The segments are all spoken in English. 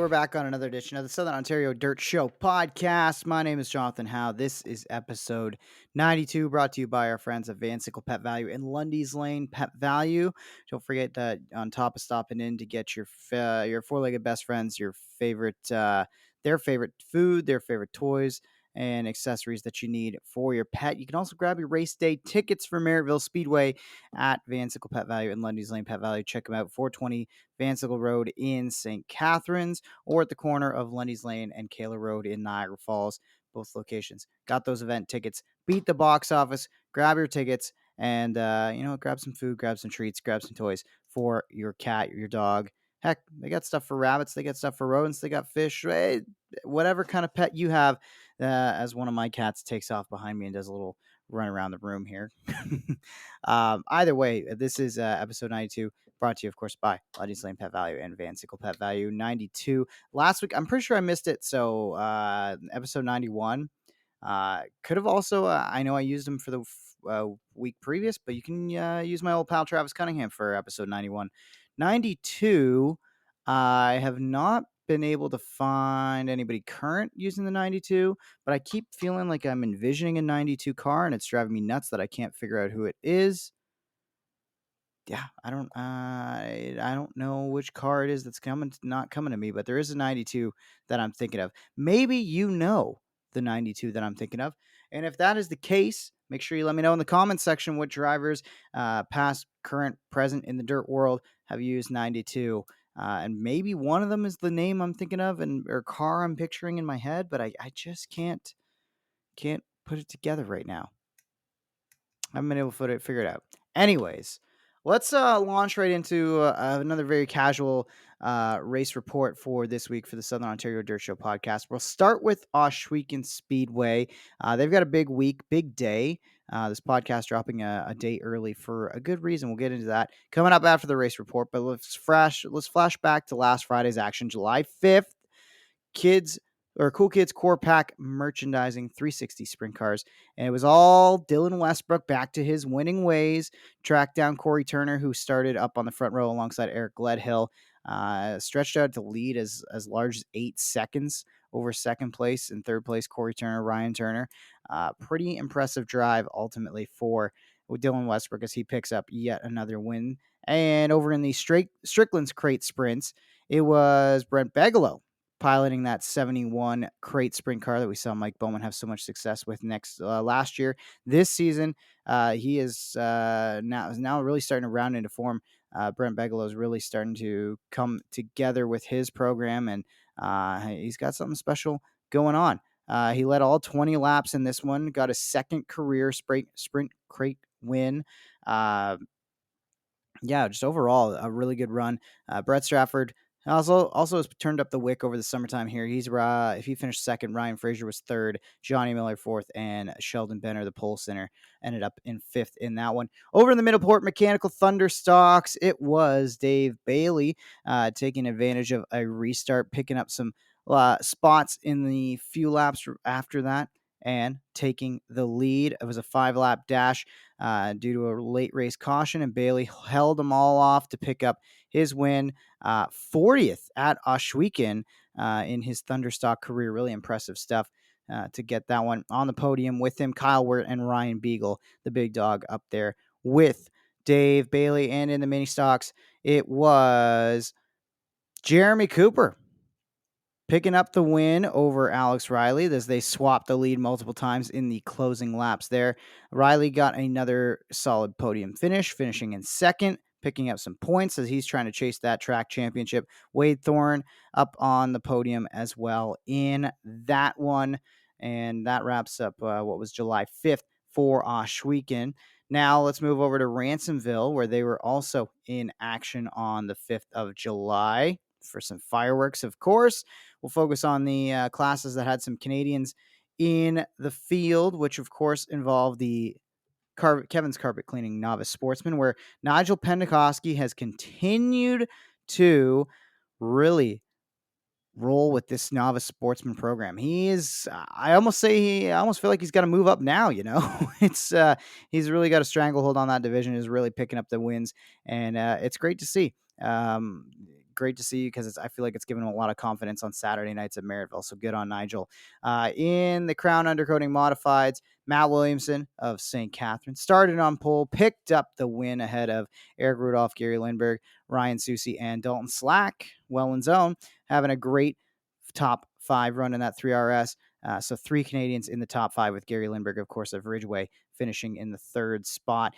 we're back on another edition of the Southern Ontario Dirt Show podcast. My name is Jonathon Howe. This is episode 92, brought to you by our friends at Van Sickle Pet Value in Lundy's Lane Pet Value. Don't forget that on top of stopping in to get your four-legged best friends, their favorite food, their favorite toys, and accessories that you need for your pet. You can also grab your race day tickets for Merrittville Speedway at Van Sickle Pet Value and Lundy's Lane Pet Value. Check them out, 420 Van Sickle Road in St. Catharines, or at the corner of Lundy's Lane and Kayla Road in Niagara Falls, both locations. Got those event tickets. Beat the box office, grab your tickets, and grab some food, grab some treats, grab some toys for your cat, your dog. Heck, they got stuff for rabbits, they got stuff for rodents, they got fish, whatever kind of pet you have. As one of my cats takes off behind me and does a little run around the room here. Either way, this is episode 92, brought to you, of course, by Lundy's Lane Pet Value and Van Sickle Pet Value. 92 last week. I'm pretty sure I missed it. So episode 91 could have also, I know I used them for the week previous, but you can use my old pal Travis Cunningham for episode 91. 92, I have not been able to find anybody current using the 92, but I keep feeling like I'm envisioning a 92 car, and it's driving me nuts that I can't figure out who it is. Yeah, I don't know which car it is that's not coming to me, but there is a 92 that I'm thinking of. Maybe you know the 92 that I'm thinking of, and if that is the case, make sure you let me know in the comments section what drivers, past, current, present in the dirt world have used 92. And maybe one of them is the name I'm thinking of or car I'm picturing in my head, but I just can't put it together right now. I haven't been able to figure it out. Anyways, let's launch right into another very casual race report for this week for the Southern Ontario Dirt Show podcast. We'll start with Ohsweken Speedway. They've got a big week, big day. This podcast dropping a day early for a good reason. We'll get into that coming up after the race report. But let's flash back to last Friday's action, July 5th. Cool Kids Core Pack merchandising 360 sprint cars. And it was all Dylan Westbrook back to his winning ways. Tracked down Corey Turner, who started up on the front row alongside Eric Gledhill. Stretched out to lead as large as 8 seconds over second place and third place Corey Turner, Ryan Turner. Pretty impressive drive ultimately for Dylan Westbrook as he picks up yet another win. And over in the Strickland's crate sprints, it was Brent Bigelow piloting that 71 crate sprint car that we saw Mike Bowman have so much success with last year. This season, he is now really starting to round into form. Brent Bigelow is really starting to come together with his program, and he's got something special going on. He led all 20 laps in this one, got a second career sprint crate win. Just overall a really good run. Brett Strafford also has turned up the wick over the summertime here. If he finished second, Ryan Fraser was third, Johnny Miller fourth, and Sheldon Benner, the pole center, ended up in fifth in that one. Over in the Middleport Mechanical Thunder Stocks, it was Dave Bailey taking advantage of a restart, picking up some spots in the few laps after that and taking the lead. It was a 5-lap dash due to a late race caution, and Bailey held them all off to pick up his win, 40th at Ohsweken in his Thunderstock career. Really impressive stuff to get that one on the podium with him. Kyle Wirt and Ryan Beagle, the big dog, up there with Dave Bailey. And in the mini stocks, it was Jeremy Cooper picking up the win over Alex Riley as they swapped the lead multiple times in the closing laps there. Riley got another solid podium finish, finishing in second, picking up some points as he's trying to chase that track championship. Wade Thorne up on the podium as well in that one. And that wraps up what was July 5th for Ohsweken. Now let's move over to Ransomville, where they were also in action on the 5th of July for some fireworks, of course. We'll focus on the classes that had some Canadians in the field, which, of course, involved the Kevin's Carpet Cleaning Novice Sportsman, where Nigel Pentecoski has continued to really roll with this novice sportsman program. I almost feel like he's got to move up now, It's he's really got a stranglehold on that division, is really picking up the wins, and it's great to see. great to see because I feel like it's given him a lot of confidence on Saturday nights at Merrittville. So good on Nigel. In the Crown Undercoating Modifieds, Matt Williamson of St. Catherine started on pole, picked up the win ahead of Eric Rudolph, Gary Lindbergh, Ryan Susie, and Dalton Slack. Welland's own having a great top 5 run in that 3RS. So 3 Canadians in the top 5 with Gary Lindbergh, of course, of Ridgeway finishing in the 3rd spot.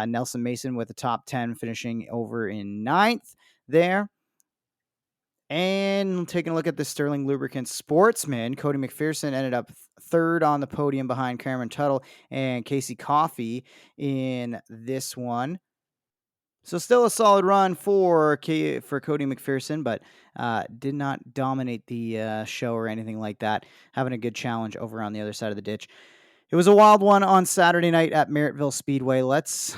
Nelson Mason with the top 10 finishing over in 9th there. And taking a look at the Sterling Lubricants Sportsman, Cody McPherson ended up 3rd on the podium behind Cameron Tuttle and Casey Coffey in this one. So still a solid run for Cody McPherson, but did not dominate the show or anything like that. Having a good challenge over on the other side of the ditch. It was a wild one on Saturday night at Merrittville Speedway. Let's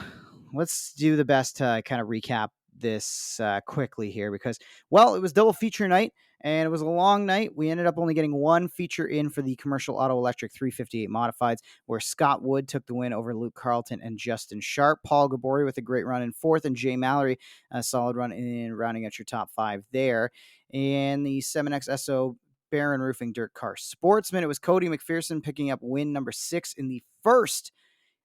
do the best to kind of recap this quickly here because, well, it was double feature night and it was a long night. We ended up only getting one feature in for the commercial auto electric 358 modifieds, where Scott Wood took the win over Luke Carlton and Justin Sharp. Paul Gabori with a great run in 4th, and Jay Mallory a solid run in rounding out your top 5 there. And the 7X SO Barron Roofing Dirt Car Sportsman, it was Cody McPherson picking up win number 6 in the first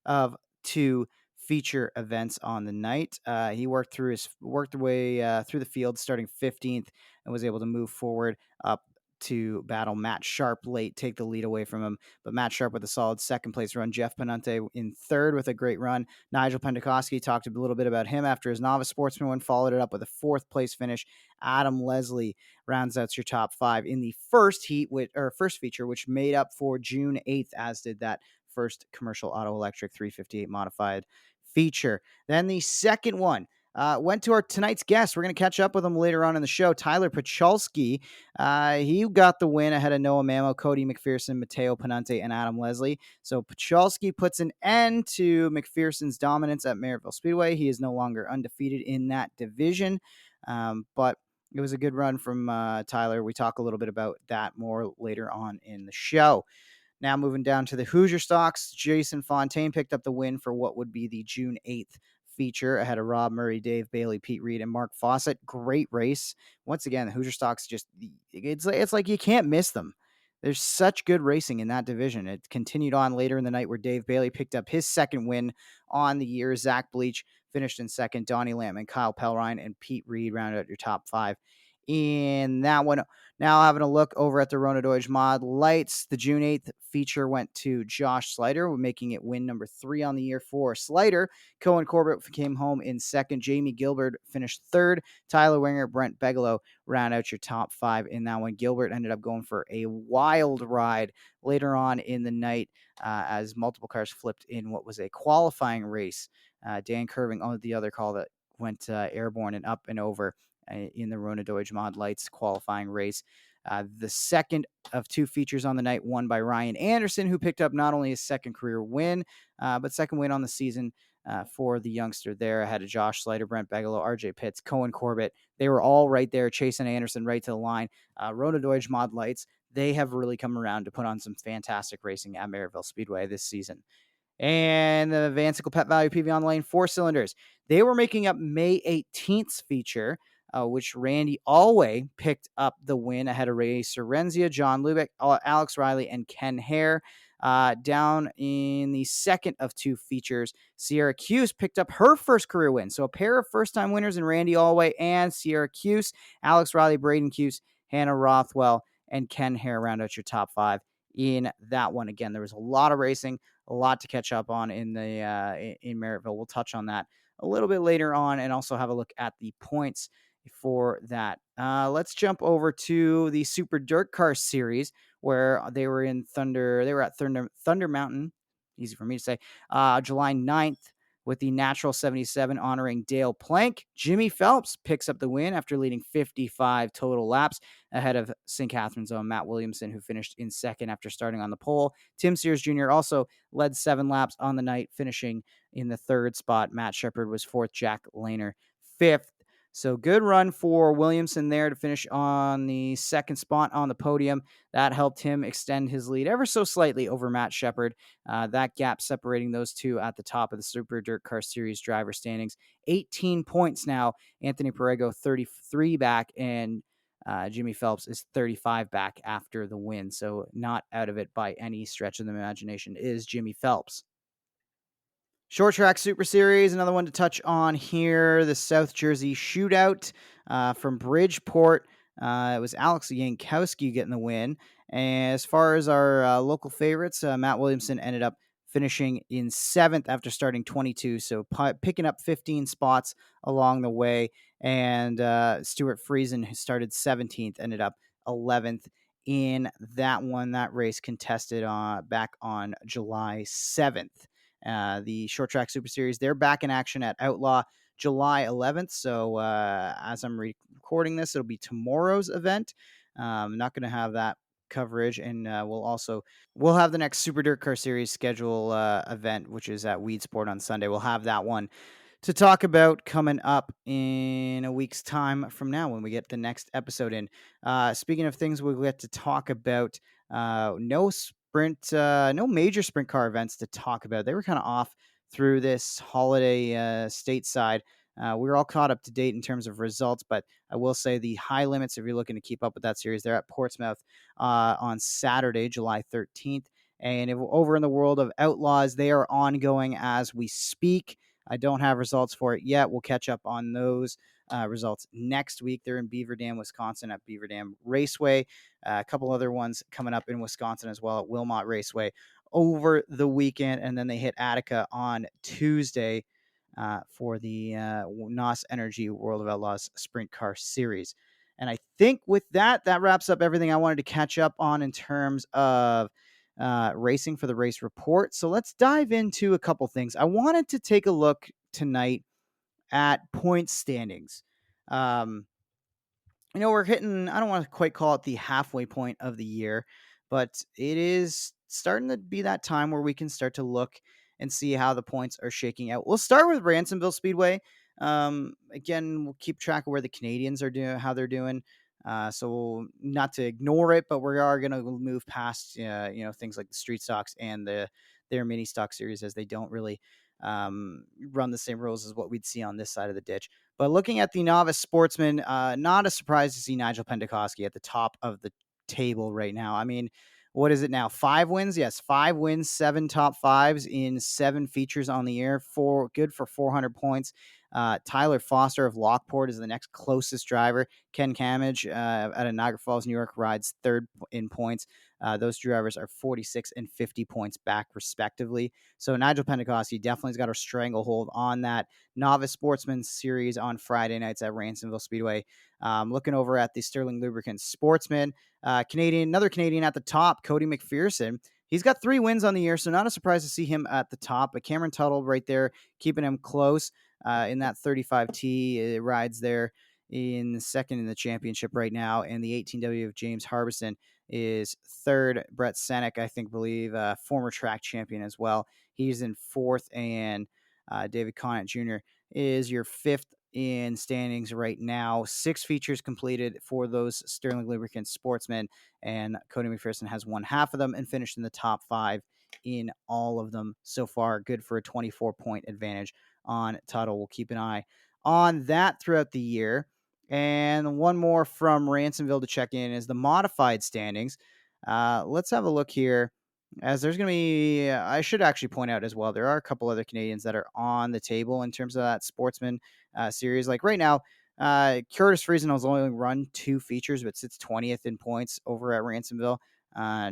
of 2 feature events on the night. He worked the way through the field, starting 15th, and was able to move forward up to battle Matt Sharp late, take the lead away from him. But Matt Sharp with a solid 2nd place run. Jeff Penante in 3rd with a great run. Nigel Pentecoski talked a little bit about him after his novice sportsman win, followed it up with a 4th place finish. Adam Leslie rounds out your top 5 in the first feature, which made up for June 8th, as did that first commercial auto electric 358 modified feature. Then the second one went to our tonight's guest. We're going to catch up with him later on in the show. Tyler Puchalski. He got the win ahead of Noah Mamo, Cody McPherson, Mateo Penante, and Adam Leslie. So Puchalski puts an end to McPherson's dominance at Merrittville Speedway. He is no longer undefeated in that division. But it was a good run from Tyler. We talk a little bit about that more later on in the show. Now moving down to the Hoosier Stocks, Jason Fontaine picked up the win for what would be the June 8th feature ahead of Rob Murray, Dave Bailey, Pete Reed, and Mark Fawcett. Great race. Once again, the Hoosier Stocks it's like you can't miss them. There's such good racing in that division. It continued on later in the night where Dave Bailey picked up his 2nd win on the year. Zach Bleach finished in 2nd. Donnie Lamb and Kyle Pellrine and Pete Reed rounded out your top 5 in that one. Now having a look over at the Rona Deutsch Mod Lights, the June 8th feature went to Josh Slider, making it win number 3 on the year for Slider. Cohen Corbett came home in 2nd. Jamie Gilbert finished 3rd. Tyler Winger, Brent Bigelow round out your top 5 in that one. Gilbert ended up going for a wild ride later on in the night as multiple cars flipped in what was a qualifying race. Dan Curving on the other call that went airborne and up and over in the Rona Deutsch Mod Lights qualifying race. The second of 2 features on the night won by Ryan Anderson, who picked up not only his 2nd career win, but 2nd win on the season for the youngster there ahead of Josh Slider, Brent Bigelow, RJ Pitts, Cohen Corbett. They were all right there, chasing Anderson right to the line. Rona Deutsch Mod Lights, they have really come around to put on some fantastic racing at Merrittville Speedway this season. And the Vancicle Pet Value PV on the Lane 4 cylinders. They were making up May 18th's feature, which Randy Alway picked up the win ahead of Ray Sorrenzia, John Lubeck, Alex Riley, and Ken Hare. Down in the second of 2 features, Sierra Cuse picked up her first career win. So a pair of first-time winners in Randy Alway and Sierra Cuse. Alex Riley, Braden Cuse, Hannah Rothwell, and Ken Hare round out your top 5 in that one. Again, there was a lot of racing, a lot to catch up on in Merrittville. We'll touch on that a little bit later on and also have a look at the points for that. Let's jump over to the Super Dirt Car Series, where they were at Thunder Mountain, easy for me to say, July 9th with the Natural 77 honoring Dale Plank. Jimmy Phelps picks up the win after leading 55 total laps ahead of St. Catherine's own Matt Williamson, who finished in 2nd after starting on the pole. Tim Sears Jr. also led 7 laps on the night, finishing in the 3rd spot. Matt Shepard was 4th, Jack Lehner 5th. So good run for Williamson there to finish on the second spot on the podium. That helped him extend his lead ever so slightly over Matt Shepard. That gap separating those two at the top of the Super Dirt Car Series driver standings. 18 points now. Anthony Perego 33 back, and Jimmy Phelps is 35 back after the win. So not out of it by any stretch of the imagination is Jimmy Phelps. Short Track Super Series, another one to touch on here. The South Jersey Shootout from Bridgeport. It was Alex Yankowski getting the win. And as far as our local favorites, Matt Williamson ended up finishing in 7th after starting 22, so picking up 15 spots along the way. And Stuart Friesen, who started 17th, ended up 11th in that one. That race contested back on July 7th. The Short Track Super Series, they're back in action at Outlaw July 11th. So as I'm recording this, it'll be tomorrow's event. I'm not going to have that coverage, and we'll have the next Super Dirt Car Series schedule event, which is at Weed Sport on Sunday. We'll have that one to talk about coming up in a week's time from now when we get the next episode in. Speaking of things we'll get to talk about, no major sprint car events to talk about. They were kind of off through this holiday stateside. We were all caught up to date in terms of results, but I will say the high limits, if you're looking to keep up with that series, they're at Portsmouth on Saturday, July 13th. And over in the world of Outlaws, they are ongoing as we speak. I don't have results for it yet. We'll catch up on those results next week. They're in Beaver Dam, Wisconsin at Beaver Dam Raceway. A couple other ones coming up in Wisconsin as well at Wilmot Raceway over the weekend. And then they hit Attica on Tuesday for the NOS Energy World of Outlaws Sprint Car Series. And I think with that wraps up everything I wanted to catch up on in terms of racing for the race report. So let's dive into a couple things. I wanted to take a look tonight at point standings. We're hitting, I don't want to quite call it the halfway point of the year, but it is starting to be that time where we can start to look and see how the points are shaking out. We'll start with Ransomville Speedway. Again, we'll keep track of where the Canadians are doing, how they're doing. So not to ignore it, but we are going to move past, things like the street stocks and their mini stock series, as they don't really run the same rules as what we'd see on this side of the ditch. But looking at the novice sportsman, not a surprise to see Nigel Pentecoski at the top of the table right now. I mean, what is it now? 5 wins? Yes, 5 wins, 7 top 5s in 7 features on the year. Good for 400 points. Tyler Foster of Lockport is the next closest driver. Ken Camage out of Niagara Falls, New York, rides 3rd in points. Those drivers are 46 and 50 points back, respectively. So Nigel Pentecosti definitely has got a stranglehold on that novice sportsman series on Friday nights at Ransomville Speedway. Looking over at the Sterling Lubricants Sportsman, another Canadian at the top, Cody McPherson. He's got 3 wins on the year, so not a surprise to see him at the top. But Cameron Tuttle right there, keeping him close in that 35T. It rides there in second in the championship right now. And the 18W of James Harbison is 3rd. Brett Senek, believe, former track champion as well. He's in 4th, and David Conant Jr. is your 5th in standings right now. 6 features completed for those Sterling Lubricants Sportsmen, and Cody McPherson has won half of them and finished in the top 5 in all of them so far. Good for a 24-point advantage on Tuttle. We'll keep an eye on that throughout the year. And one more from Ransomville to check in is the modified standings. Let's have a look here, as there's going to be, I should actually point out as well, there are a couple other Canadians that are on the table in terms of that sportsman series. Like right now, Curtis Friesen has only run 2 features, but sits 20th in points over at Ransomville,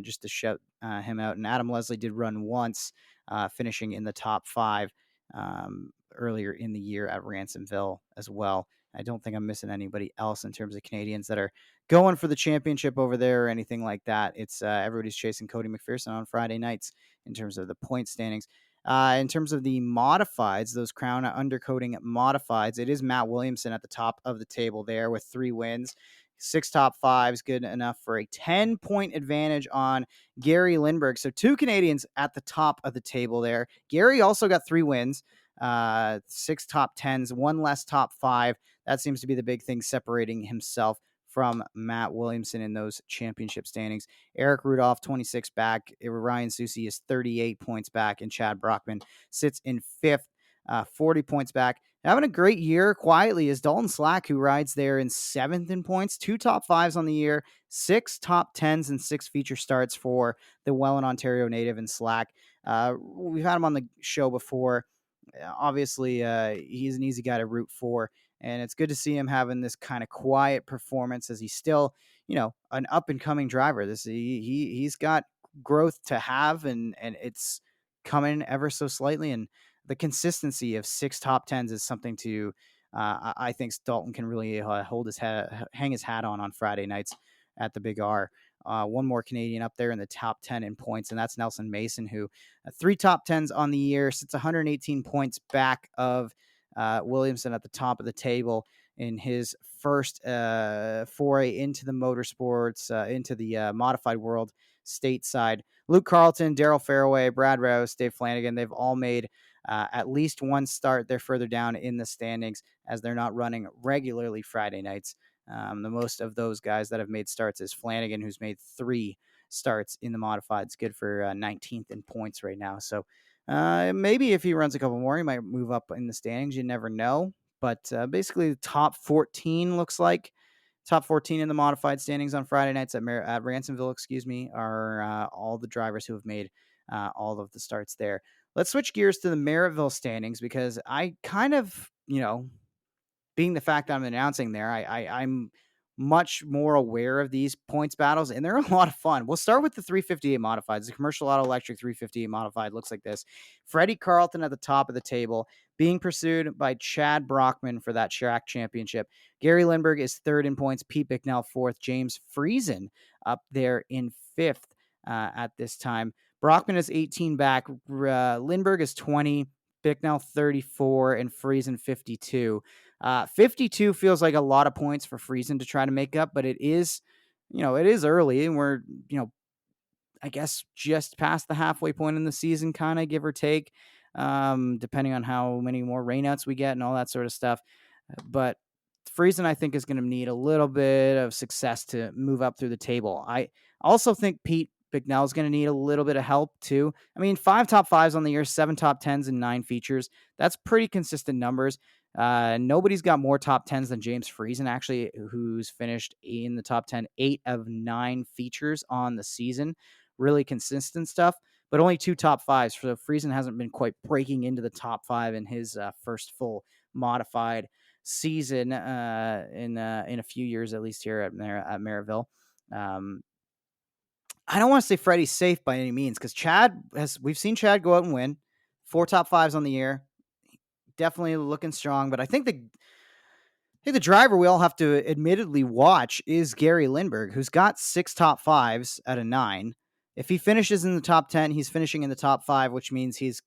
just to shout him out. And Adam Leslie did run once, finishing in the top 5 earlier in the year at Ransomville as well. I don't think I'm missing anybody else in terms of Canadians that are going for the championship over there or anything like that. It's everybody's chasing Cody McPherson on Friday nights in terms of the point standings. In terms of the modifieds, those Crown undercoating modifieds, it is Matt Williamson at the top of the table there with 3 wins. 6 top 5s, good enough for a 10-point advantage on Gary Lindbergh. So 2 Canadians at the top of the table there. Gary also got 3 wins, 6 top 10s, 1 less top 5. That seems to be the big thing separating himself from Matt Williamson in those championship standings. Eric Rudolph, 26 back. Ryan Susi is 38 points back, and Chad Brockman sits in fifth, 40 points back. Having a great year quietly is Dalton Slack, who rides there in seventh in points, 2 top fives on the year, 6 top tens, and 6 feature starts for the Welland, Ontario native in Slack. We've had him on the show before. Obviously, he's an easy guy to root for, and it's good to see him having this kind of quiet performance as he's still, an up and coming driver. He's got growth to have, and it's coming ever so slightly. And the consistency of 6 top tens is something to, I think Dalton can really hold his head, hang his hat on Friday nights at the Big R. One more Canadian up there in the top 10 in points, and that's Nelson Mason, who 3 top tens on the year, sits 118 points back of Williamson at the top of the table in his first foray into the motorsports, into the modified world stateside. Luke Carlton, Daryl Fairway, Brad Rouse, Dave Flanagan, they've all made at least one start. They're further down in the standings as they're not running regularly Friday nights. The most of those guys that have made starts is Flanagan, who's made 3 starts in the modified. It's good for 19th in points right now. So maybe if he runs a couple more, he might move up in the standings. You never know. But basically, the top 14 looks like. Top 14 in the modified standings on Friday nights at Ransomville, are all the drivers who have made all of the starts there. Let's switch gears to the Merrittville standings because I kind of, being the fact that I'm announcing there, I'm much more aware of these points battles, and they're a lot of fun. We'll start with the 358 modifieds. The commercial auto electric 358 modified looks like this. Freddie Carlton at the top of the table, being pursued by Chad Brockman for that track championship. Gary Lindbergh is third in points. Pete Bicknell fourth. James Friesen up there in fifth at this time. Brockman is 18 back. Lindbergh is 20. Bicknell 34 and Friesen 52. 52 feels like a lot of points for Friesen to try to make up, but it is early, and we're, I guess just past the halfway point in the season, kind of give or take, depending on how many more rainouts we get and all that sort of stuff. But Friesen, I think, is going to need a little bit of success to move up through the table. I also think Pete Bicknell is going to need a little bit of help too. I mean, 5 top fives on the year, 7 top tens, and 9 features. That's pretty consistent numbers. Nobody's got more top tens than James Friesen, actually, who's finished in the top 10, 8 of 9 features on the season. Really consistent stuff, but only 2 top fives. So Friesen hasn't been quite breaking into the top 5 in his first full modified season in a few years, at least here at Merrittville. I don't want to say Freddie's safe by any means because we've seen Chad go out and win 4 top fives on the year. Definitely looking strong, but I think the driver we all have to admittedly watch is Gary Lindbergh, who's got 6 top fives out of 9. If he finishes in the top 10, he's finishing in the top 5, which means he's,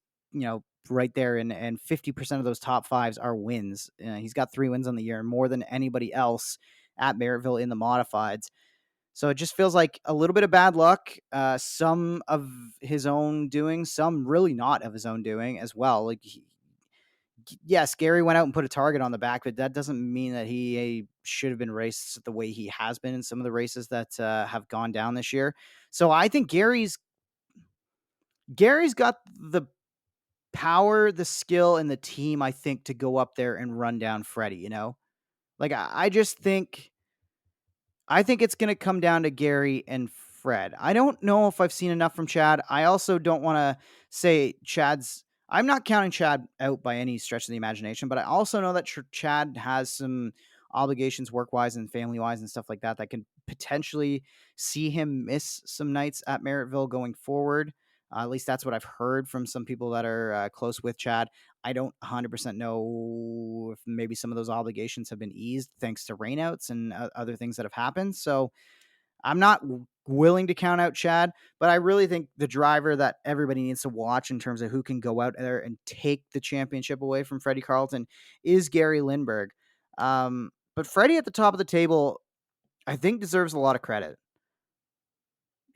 right there, and 50% of those top 5s are wins. He's got 3 wins on the year, more than anybody else at Merrittville in the modifieds. So it just feels like a little bit of bad luck, some of his own doing, some really not of his own doing as well. Like, yes, Gary went out and put a target on the back, but that doesn't mean that he should have been raced the way he has been in some of the races that have gone down this year. So I think Gary's got the power, the skill, and the team, I think, to go up there and run down Freddie, Like, I just think it's going to come down to Gary and Fred. I don't know if I've seen enough from Chad. I also don't want to say I'm not counting Chad out by any stretch of the imagination, but I also know that Chad has some obligations work-wise and family-wise and stuff like that can potentially see him miss some nights at Merrittville going forward. At least that's what I've heard from some people that are close with Chad. I don't 100% know if maybe some of those obligations have been eased thanks to rainouts and other things that have happened. So I'm not willing to count out Chad, but I really think the driver that everybody needs to watch in terms of who can go out there and take the championship away from Freddie Carlton is Gary Lindbergh. But Freddie at the top of the table, I think, deserves a lot of credit.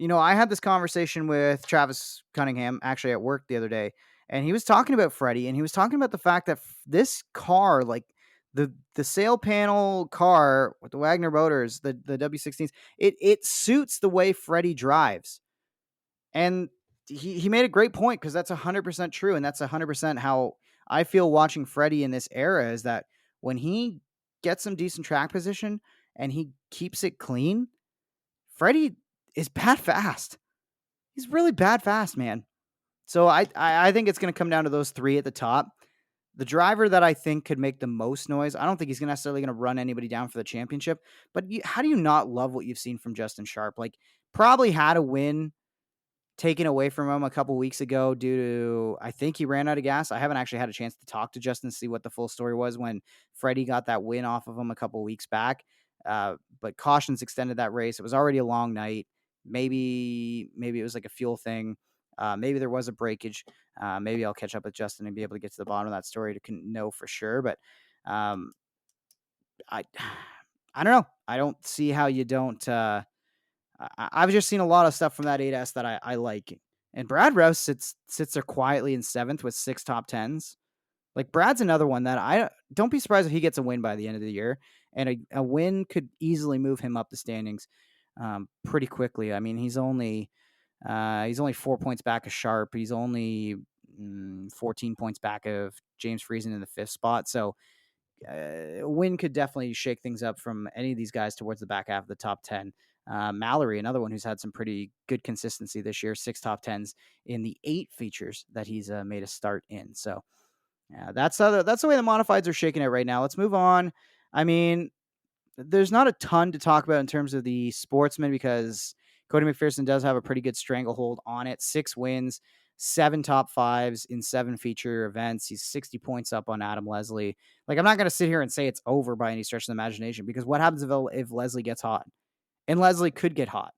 I had this conversation with Travis Cunningham actually at work the other day, and he was talking about Freddie, and he was talking about the fact that this car, like the sail panel car with the Wagner motors, the W16s, it suits the way Freddie drives. And he made a great point, because that's 100% true, and that's 100% how I feel watching Freddie in this era, is that when he gets some decent track position and he keeps it clean, Freddie is bad fast. He's really bad fast, man. So I think it's going to come down to those three at the top. The driver that I think could make the most noise, I don't think he's necessarily going to run anybody down for the championship, but how do you not love what you've seen from Justin Sharp? Like, probably had a win taken away from him a couple weeks ago due to, I think he ran out of gas. I haven't actually had a chance to talk to Justin to see what the full story was when Freddie got that win off of him a couple weeks back. But cautions extended that race. It was already a long night. Maybe it was like a fuel thing. Maybe there was a breakage. Maybe I'll catch up with Justin and be able to get to the bottom of that story to know for sure. But I I don't know. I don't see how you don't. I've just seen a lot of stuff from that 8S that I like. And Brad Rouse sits there quietly in 7th with 6 top 10s. Like, Brad's another one that I don't be surprised if he gets a win by the end of the year. And a win could easily move him up the standings pretty quickly. I mean, he's only 4 points back of Sharp. He's only 14 points back of James Friesen in the 5th spot. So a win could definitely shake things up from any of these guys towards the back half of the top 10. Mallory, another one who's had some pretty good consistency this year, 6 top 10s in the 8 features that he's made a start in. So that's the way the modifieds are shaking it right now. Let's move on. I mean, there's not a ton to talk about in terms of the sportsman, because Cody McPherson does have a pretty good stranglehold on it. 6 wins, 7 top 5s in 7 feature events. He's 60 points up on Adam Leslie. Like, I'm not going to sit here and say it's over by any stretch of the imagination, because what happens if Leslie gets hot? And Leslie could get hot.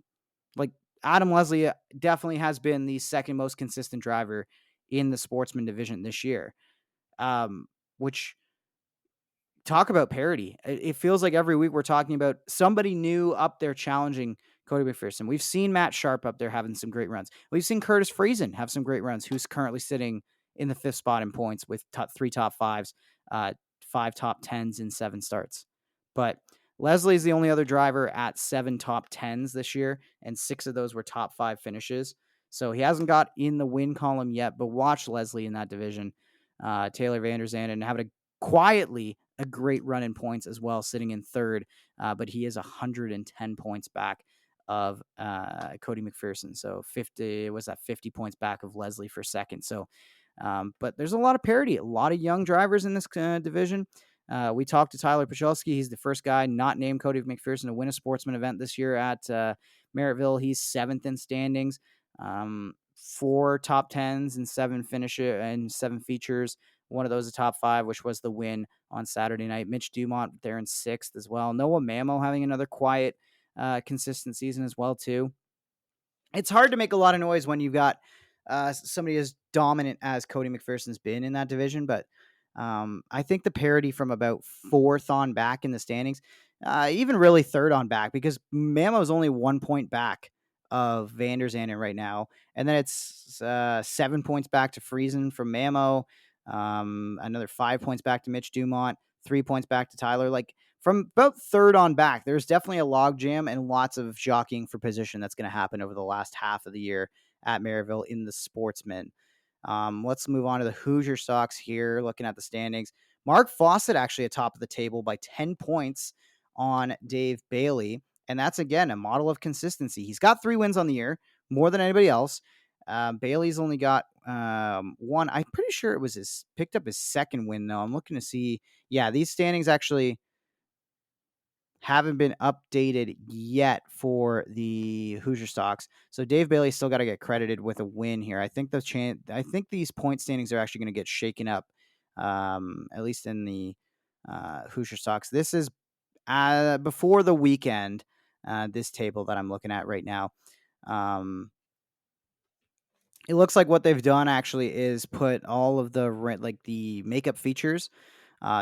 Like, Adam Leslie definitely has been the second most consistent driver in the sportsman division this year. Which, talk about parity. It feels like every week we're talking about somebody new up there challenging Cody McPherson. We've seen Matt Sharp up there having some great runs. We've seen Curtis Friesen have some great runs, who's currently sitting in the 5th spot in points with 3 top 5s, 5 top 10s in 7 starts. But Leslie is the only other driver at 7 top 10s this year, and 6 of those were top 5 finishes. So he hasn't got in the win column yet, but watch Leslie in that division. Taylor Van and having quietly a great run in points as well, sitting in 3rd, but he is 110 points back of Cody McPherson. So 50 points back of Leslie for 2nd. So, but there's a lot of parity, a lot of young drivers in this division. We talked to Tyler Puchalski. He's the first guy not named Cody McPherson to win a sportsman event this year at Merrittville. He's 7th in standings. 4 top 10s and 7 finishes and 7 features. One of those a top 5, which was the win on Saturday night. Mitch Dumont there in 6th as well. Noah Mamo having another quiet, consistent season as well too. It's hard to make a lot of noise when you've got somebody as dominant as Cody McPherson's been in that division, but I think the parity from about 4th on back in the standings, even really 3rd on back, because Mamo is only 1 point back of Van der Zanden right now, and then it's 7 points back to Friesen from Mamo, another 5 points back to Mitch Dumont, 3 points back to Tyler. Like, from about 3rd on back, there's definitely a log jam and lots of jockeying for position that's going to happen over the last half of the year at Merrittville in the sportsman. Let's move on to the Hoosier Stocks here, looking at the standings. Mark Fawcett actually atop of the table by 10 points on Dave Bailey. And that's, again, a model of consistency. He's got 3 wins on the year, more than anybody else. Bailey's only got 1. I'm pretty sure it was picked up his 2nd win, though. I'm looking to see. Yeah, these standings actually haven't been updated yet for the Hoosier Stocks. So Dave Bailey still got to get credited with a win here. I think these point standings are actually going to get shaken up, at least in the Hoosier Stocks. This is before the weekend, this table that I'm looking at right now. It looks like what they've done actually is put all of the makeup features.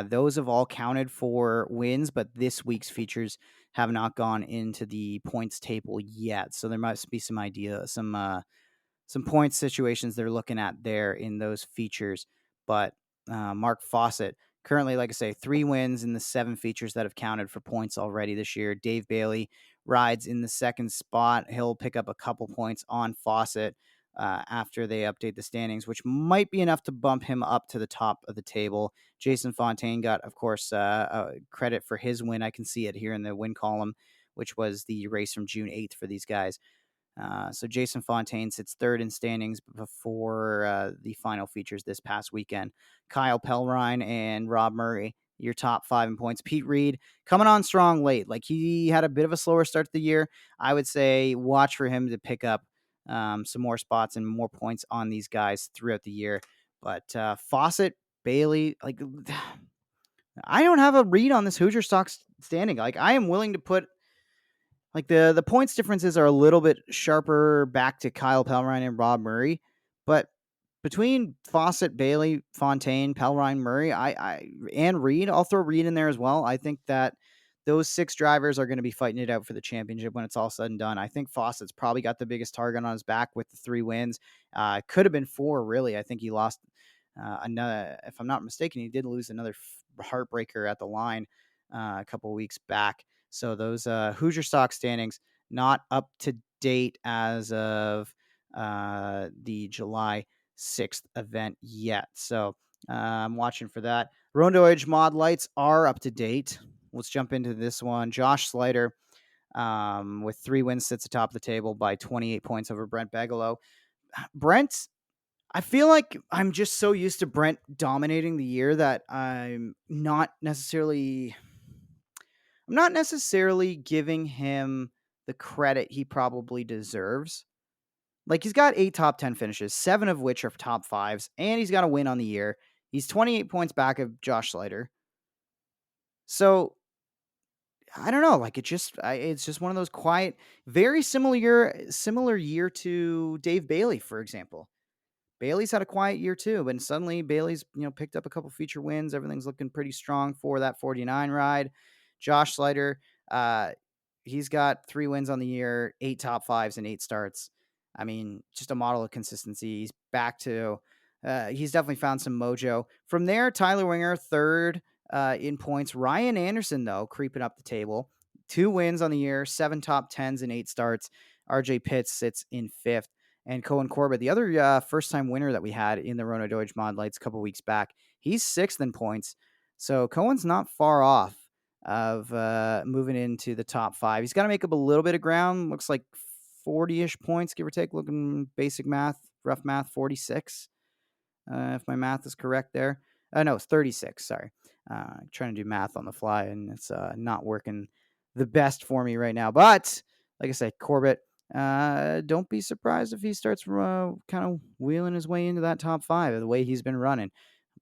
Those have all counted for wins, but this week's features have not gone into the points table yet. So there must be some point situations they're looking at there in those features. But Mark Fawcett Currently, like I say, 3 wins in the 7 features that have counted for points already this year. Dave Bailey rides in the second spot. He'll pick up a couple points on Fawcett after they update the standings, which might be enough to bump him up to the top of the table. Jason Fontaine got, of course, credit for his win. I can see it here in the win column, which was the race from June 8th for these guys. So Jason Fontaine sits third in standings before the final features this past weekend. Kyle Pellrine and Rob Murray, your top 5 in points. Pete Reed coming on strong late. Like, he had a bit of a slower start to the year. I would say watch for him to pick up some more spots and more points on these guys throughout the year. But Fawcett, Bailey, like, I don't have a read on this Hoosier stock standing. Like, I am willing to put, like, the points differences are a little bit sharper back to Kyle Pellrine and Rob Murray, but between Fawcett, Bailey, Fontaine, Pellrine, Murray, and Reed, I'll throw Reed in there as well. I think that those 6 drivers are going to be fighting it out for the championship when it's all said and done. I think Fawcett's probably got the biggest target on his back with the 3 wins. Could have been 4, really. I think he lost another, if I'm not mistaken, he did lose another heartbreaker at the line a couple of weeks back. So those Hoosier stock standings not up to date as of the July 6th event yet. So I'm watching for that. Rondoage mod lights are up to date. Let's jump into this one. Josh Slider with 3 wins sits atop the table by 28 points over Brent Bigelow. Brent, I feel like I'm just so used to Brent dominating the year that I'm not necessarily giving him the credit he probably deserves. Like, he's got 8 top 10 finishes, 7 of which are top 5s, and he's got a win on the year. He's 28 points back of Josh Slider. So, I don't know. Like, it's just one of those quiet, very similar year to Dave Bailey, for example. Bailey's had a quiet year too, but suddenly Bailey's, picked up a couple feature wins. Everything's looking pretty strong for that 49 ride. Josh Slider, he's got 3 wins on the year, 8 top 5s and 8 starts. I mean, just a model of consistency. He's back to, he's definitely found some mojo. From there, Tyler Winger, third in points. Ryan Anderson, though, creeping up the table. 2 wins on the year, 7 top 10s and 8 starts. RJ Pitts sits in 5th. And Cohen Corbett, the other first-time winner that we had in the Rona Deutsch Mod Lights a couple weeks back, he's 6th in points. So Cohen's not far off of moving into the top 5. He's got to make up a little bit of ground. Looks like 40-ish points, give or take. Looking basic math, rough math, 46, if my math is correct there. No, it's 36, sorry. Trying to do math on the fly, and it's not working the best for me right now. But, like I said, Corbett, don't be surprised if he starts kind of wheeling his way into that top 5 the way he's been running.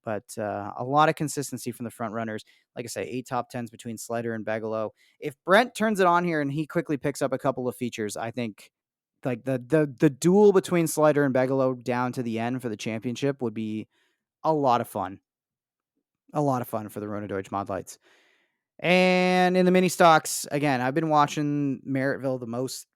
But a lot of consistency from the front runners. Like I say, 8 top 10s between Slider and Bigelow. If Brent turns it on here and he quickly picks up a couple of features, I think like the duel between Slider and Bigelow down to the end for the championship would be a lot of fun. A lot of fun for the Rona Deutsch Mod Lights. And in the mini stocks, again, I've been watching Merrittville the most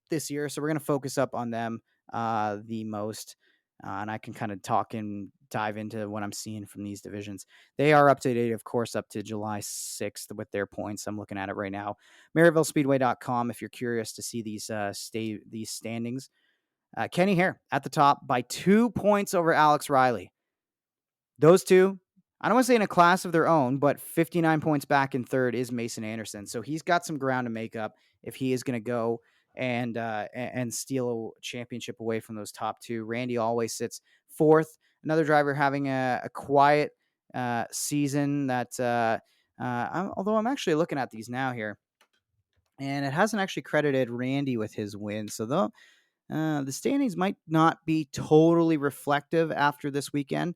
this year, so we're going to focus up on them the most, and I can kind of talk and dive into what I'm seeing from these divisions. They are up to date, of course, up to July 6th with their points. I'm looking at it right now. MerrittvilleSpeedway.com if you're curious to see these standings. Kenny Hare at the top by 2 points over Alex Riley. Those two, I don't want to say in a class of their own, but 59 points back in third is Mason Anderson. So he's got some ground to make up if he is going to go and steal a championship away from those top 2. Randy always sits 4th. Another driver having a quiet season that, although I'm actually looking at these now here, and it hasn't actually credited Randy with his win. So the standings might not be totally reflective after this weekend.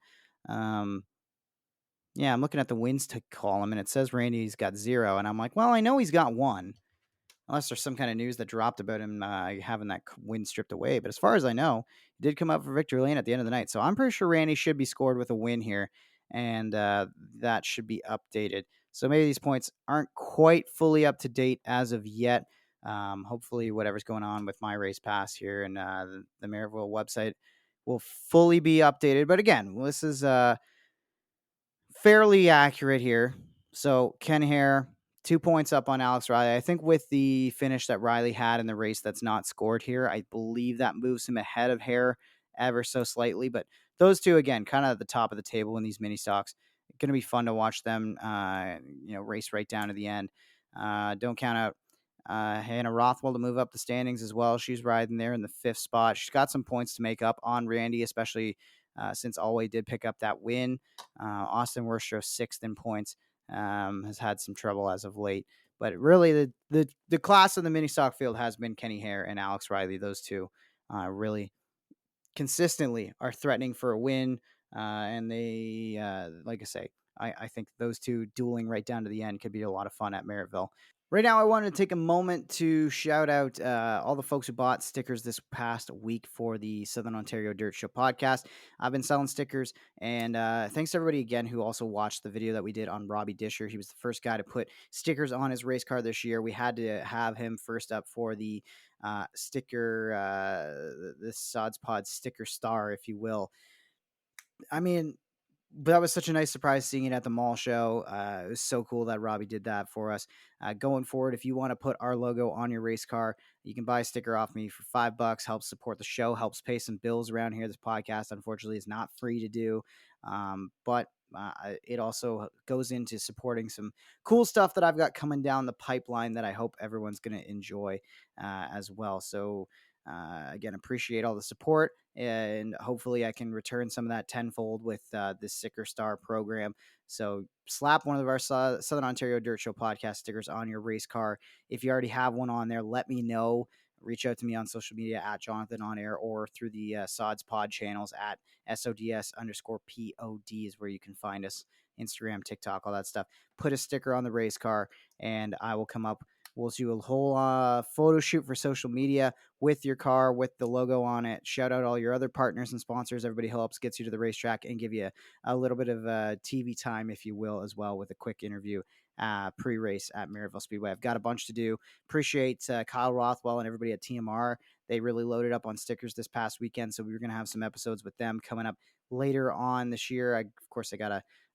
Yeah, I'm looking at the wins to column, and it says Randy's got 0, and I'm like, well, I know he's got 1, unless there's some kind of news that dropped about him having that win stripped away. But as far as I know, he did come up for victory lane at the end of the night, so I'm pretty sure Randy should be scored with a win here, and that should be updated. So maybe these points aren't quite fully up to date as of yet. Hopefully, whatever's going on with my race pass here and the Merrittville website will fully be updated. But again, this is fairly accurate here. So Ken Hare, 2 points up on Alex Riley. I think with the finish that Riley had in the race that's not scored here, I believe that moves him ahead of Hare ever so slightly. But those two, again, kind of at the top of the table in these mini stocks. Going to be fun to watch them, race right down to the end. Don't count out Hannah Rothwell to move up the standings as well. She's riding there in the 5th spot. She's got some points to make up on Randy, especially since Alway did pick up that win. Austin Worcester, 6th in points, has had some trouble as of late. But really, the class of the mini stock field has been Kenny Hare and Alex Riley. Those two really consistently are threatening for a win. And they, like I say, I think those two dueling right down to the end could be a lot of fun at Merrittville. Right now, I wanted to take a moment to shout out all the folks who bought stickers this past week for the Southern Ontario Dirt Show podcast. I've been selling stickers, and thanks to everybody again who also watched the video that we did on Robbie Disher. He was the first guy to put stickers on his race car this year. We had to have him first up for the sticker, the Sods Pod sticker star, if you will. I mean, but that was such a nice surprise seeing it at the mall show. It was so cool that Robbie did that for us. Going forward, if you want to put our logo on your race car, you can buy a sticker off me for $5. Helps support the show, helps pay some bills around here. This podcast, unfortunately, is not free to do, but it also goes into supporting some cool stuff that I've got coming down the pipeline that I hope everyone's going to enjoy as well. So, again, appreciate all the support, and hopefully I can return some of that tenfold with this Sticker Star program. So slap one of our Southern Ontario Dirt Show podcast stickers on your race car. If you already have one on there, let me know. Reach out to me on social media at Jonathon On Air or through the Sods Pod channels at SODS_POD is where you can find us. Instagram, TikTok, all that stuff. Put a sticker on the race car, and I will come up. We'll do a whole photo shoot for social media with your car, with the logo on it. Shout out all your other partners and sponsors. Everybody who helps gets you to the racetrack and give you a little bit of TV time, if you will, as well, with a quick interview pre-race at Merrittville Speedway. I've got a bunch to do. Appreciate Kyle Rothwell and everybody at TMR. They really loaded up on stickers this past weekend, so we were going to have some episodes with them coming up later on this year.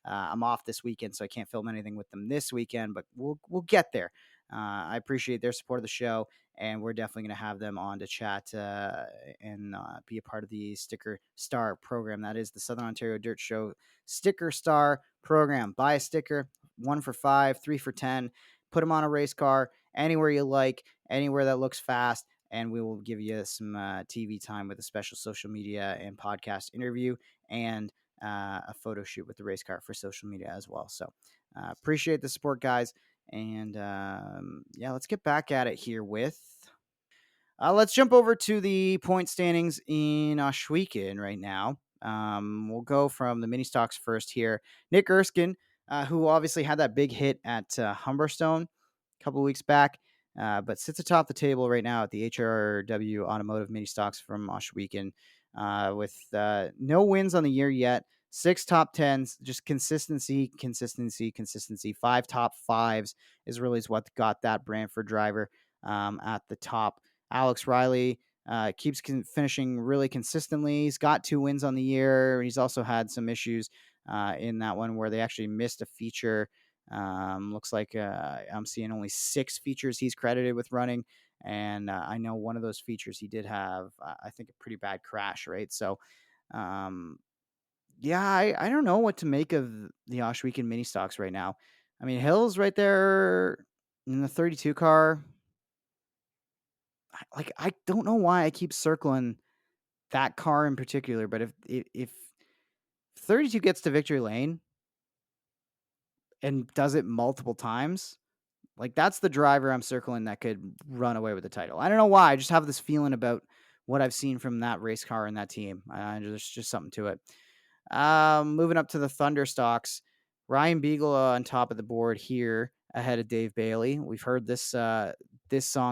I'm off this weekend, so I can't film anything with them this weekend, but we'll get there. I appreciate their support of the show, and we're definitely going to have them on to chat and be a part of the Sticker Star program. That is the Southern Ontario Dirt Show Sticker Star program. Buy a sticker, 1 for $5, 3 for $10. Put them on a race car anywhere you like, anywhere that looks fast, and we will give you some TV time with a special social media and podcast interview and a photo shoot with the race car for social media as well. So appreciate the support, guys. And let's get back at it here with. Let's jump over to the point standings in Ohsweken right now. We'll go from the mini stocks first here. Nick Erskine, who obviously had that big hit at Humberstone a couple of weeks back, but sits atop the table right now at the HRW Automotive Mini Stocks from Ohsweken with no wins on the year yet. 6 top 10s, just consistency. 5 top 5s is really what got that Brantford driver at the top. Alex Riley keeps finishing really consistently. He's got 2 wins on the year. He's also had some issues in that one where they actually missed a feature. Looks like I'm seeing only 6 features he's credited with running. And I know one of those features he did have, I think, a pretty bad crash, right? So, I don't know what to make of the Ohsweken mini stocks right now. I mean, Hill's right there in the 32 car. I don't know why I keep circling that car in particular, but if 32 gets to victory lane and does it multiple times, like that's the driver I'm circling that could run away with the title. I don't know why. I just have this feeling about what I've seen from that race car and that team. There's just something to it. Moving up to the Thunder stocks, Ryan Beagle on top of the board here ahead of Dave Bailey. We've heard this song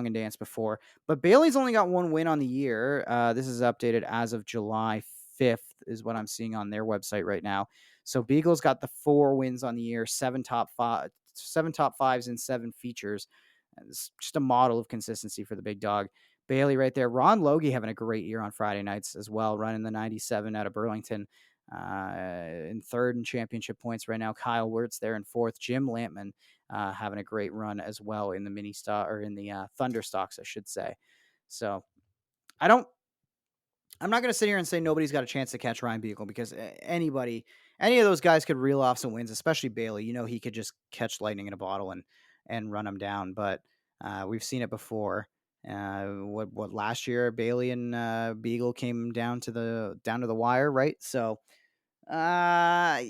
and dance before, but Bailey's only got 1 win on the year. This is updated as of July 5th is what I'm seeing on their website right now. So Beagle's got the 4 wins on the year, 7 top 5s and 7 features. It's just a model of consistency for the big dog. Bailey right there. Ron Logie having a great year on Friday nights as well, running the 97 out of Burlington. in third in championship points right now. Kyle Wirtz there in fourth. Jim Lampman having a great run as well in the mini stock, or in the Thunder stocks, I should say. So I don't. I'm not going to sit here and say nobody's got a chance to catch Ryan Beagle, because any of those guys could reel off some wins, especially Bailey. He could just catch lightning in a bottle and run them down. But we've seen it before. What last year Bailey and Beagle came down to the wire, right? So uh,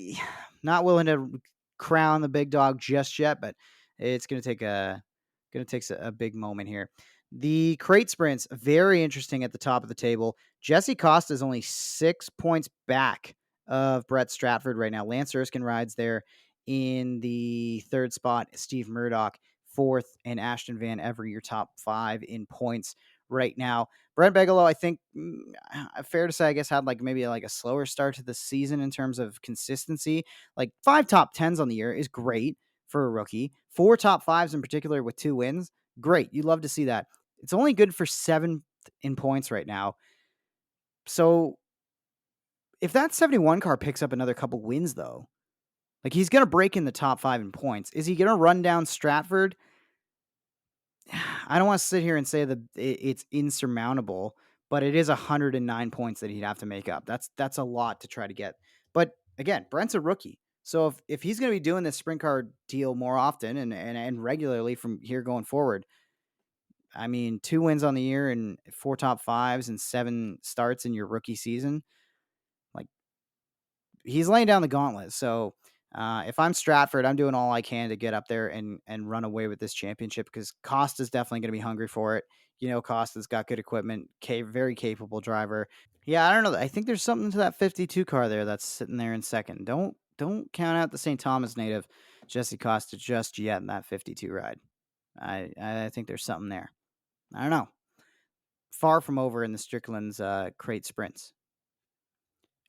not willing to crown the big dog just yet, but it's going to take a big moment here. The crate sprints, very interesting at the top of the table. Jesse Costa is only 6 points back of Brett Stratford right now. Lance Erskine rides there in the third spot. Steve Murdoch fourth, and Ashton Van Every your top 5 in points right now. Brent Bigelow, I think, fair to say, I guess, had maybe a slower start to the season in terms of consistency. 5 top 10s on the year is great for a rookie. 4 top 5s in particular with 2 wins, great. You love to see that. It's only good for 7th in points right now. So if that 71 car picks up another couple wins, though, he's going to break in the top 5 in points. Is he going to run down Stratford? I don't want to sit here and say that it's insurmountable, but it is 109 points that he'd have to make up. That's a lot to try to get. But again, Brent's a rookie. So if he's going to be doing this sprint car deal more often and regularly from here going forward, I mean, 2 wins on the year and 4 top 5s and 7 starts in your rookie season, he's laying down the gauntlet. So if I'm Stratford, I'm doing all I can to get up there and run away with this championship, because Costa's definitely going to be hungry for it. Costa's got good equipment, very capable driver. Yeah, I don't know. I think there's something to that 52 car there that's sitting there in second. Don't count out the St. Thomas native Jesse Costa just yet in that 52 ride. I think there's something there. I don't know. Far from over in the Strickland's crate sprints.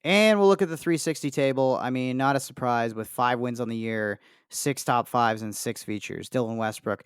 And we'll look at the 360 table. I mean, not a surprise with 5 wins on the year, 6 top 5s, and 6 features. Dylan Westbrook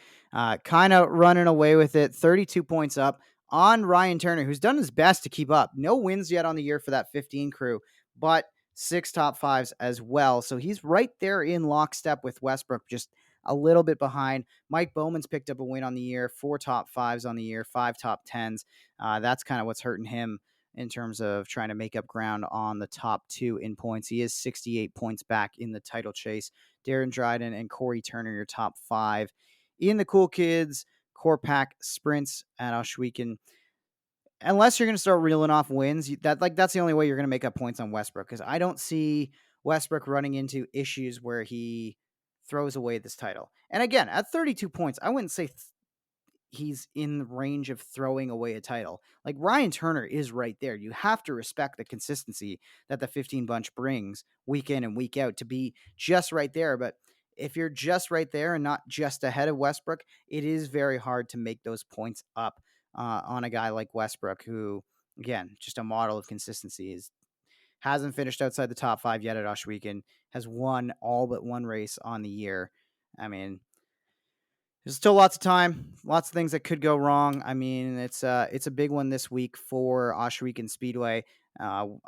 kind of running away with it, 32 points up on Ryan Turner, who's done his best to keep up. No wins yet on the year for that 15 crew, but 6 top 5s as well. So he's right there in lockstep with Westbrook, just a little bit behind. Mike Bowman's picked up a win on the year, 4 top 5s on the year, 5 top 10s. That's kind of what's hurting him in terms of trying to make up ground on the top 2 in points. He is 68 points back in the title chase. Darren Dryden and Corey Turner, your top 5. In the Cool Kids Core Pack sprints at Ohsweken, unless you're going to start reeling off wins, that's the only way you're going to make up points on Westbrook, because I don't see Westbrook running into issues where he throws away this title. And again, at 32 points, I wouldn't say he's in the range of throwing away a title. Ryan Turner is right there. You have to respect the consistency that the 15 bunch brings week in and week out to be just right there. But if you're just right there and not just ahead of Westbrook, it is very hard to make those points up on a guy like Westbrook, who, again, just a model of consistency, hasn't finished outside the top 5 yet at Ohsweken, has won all but 1 race on the year. I mean, there's still lots of time, lots of things that could go wrong. I mean, it's a big one this week for Ohsweken Speedway.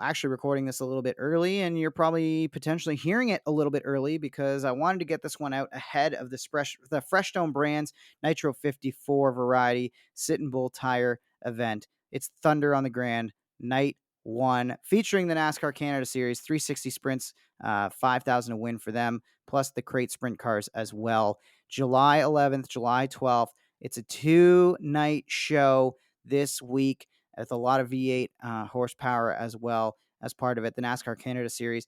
Actually recording this a little bit early, and you're probably potentially hearing it a little bit early, because I wanted to get this one out ahead of the Freshstone Brands Nitro 54 variety Sit and Bull tire event. It's Thunder on the Grand, night 1, featuring the NASCAR Canada Series 360 sprints, 5,000 a win for them, plus the crate sprint cars as well. July 11th, July 12th. It's a 2-night show this week with a lot of V8 horsepower as well as part of it. The NASCAR Canada Series.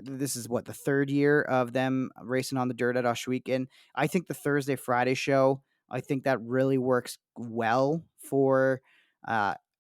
This is the 3rd year of them racing on the dirt at Ohsweken. I think the Thursday, Friday show, I think that really works well for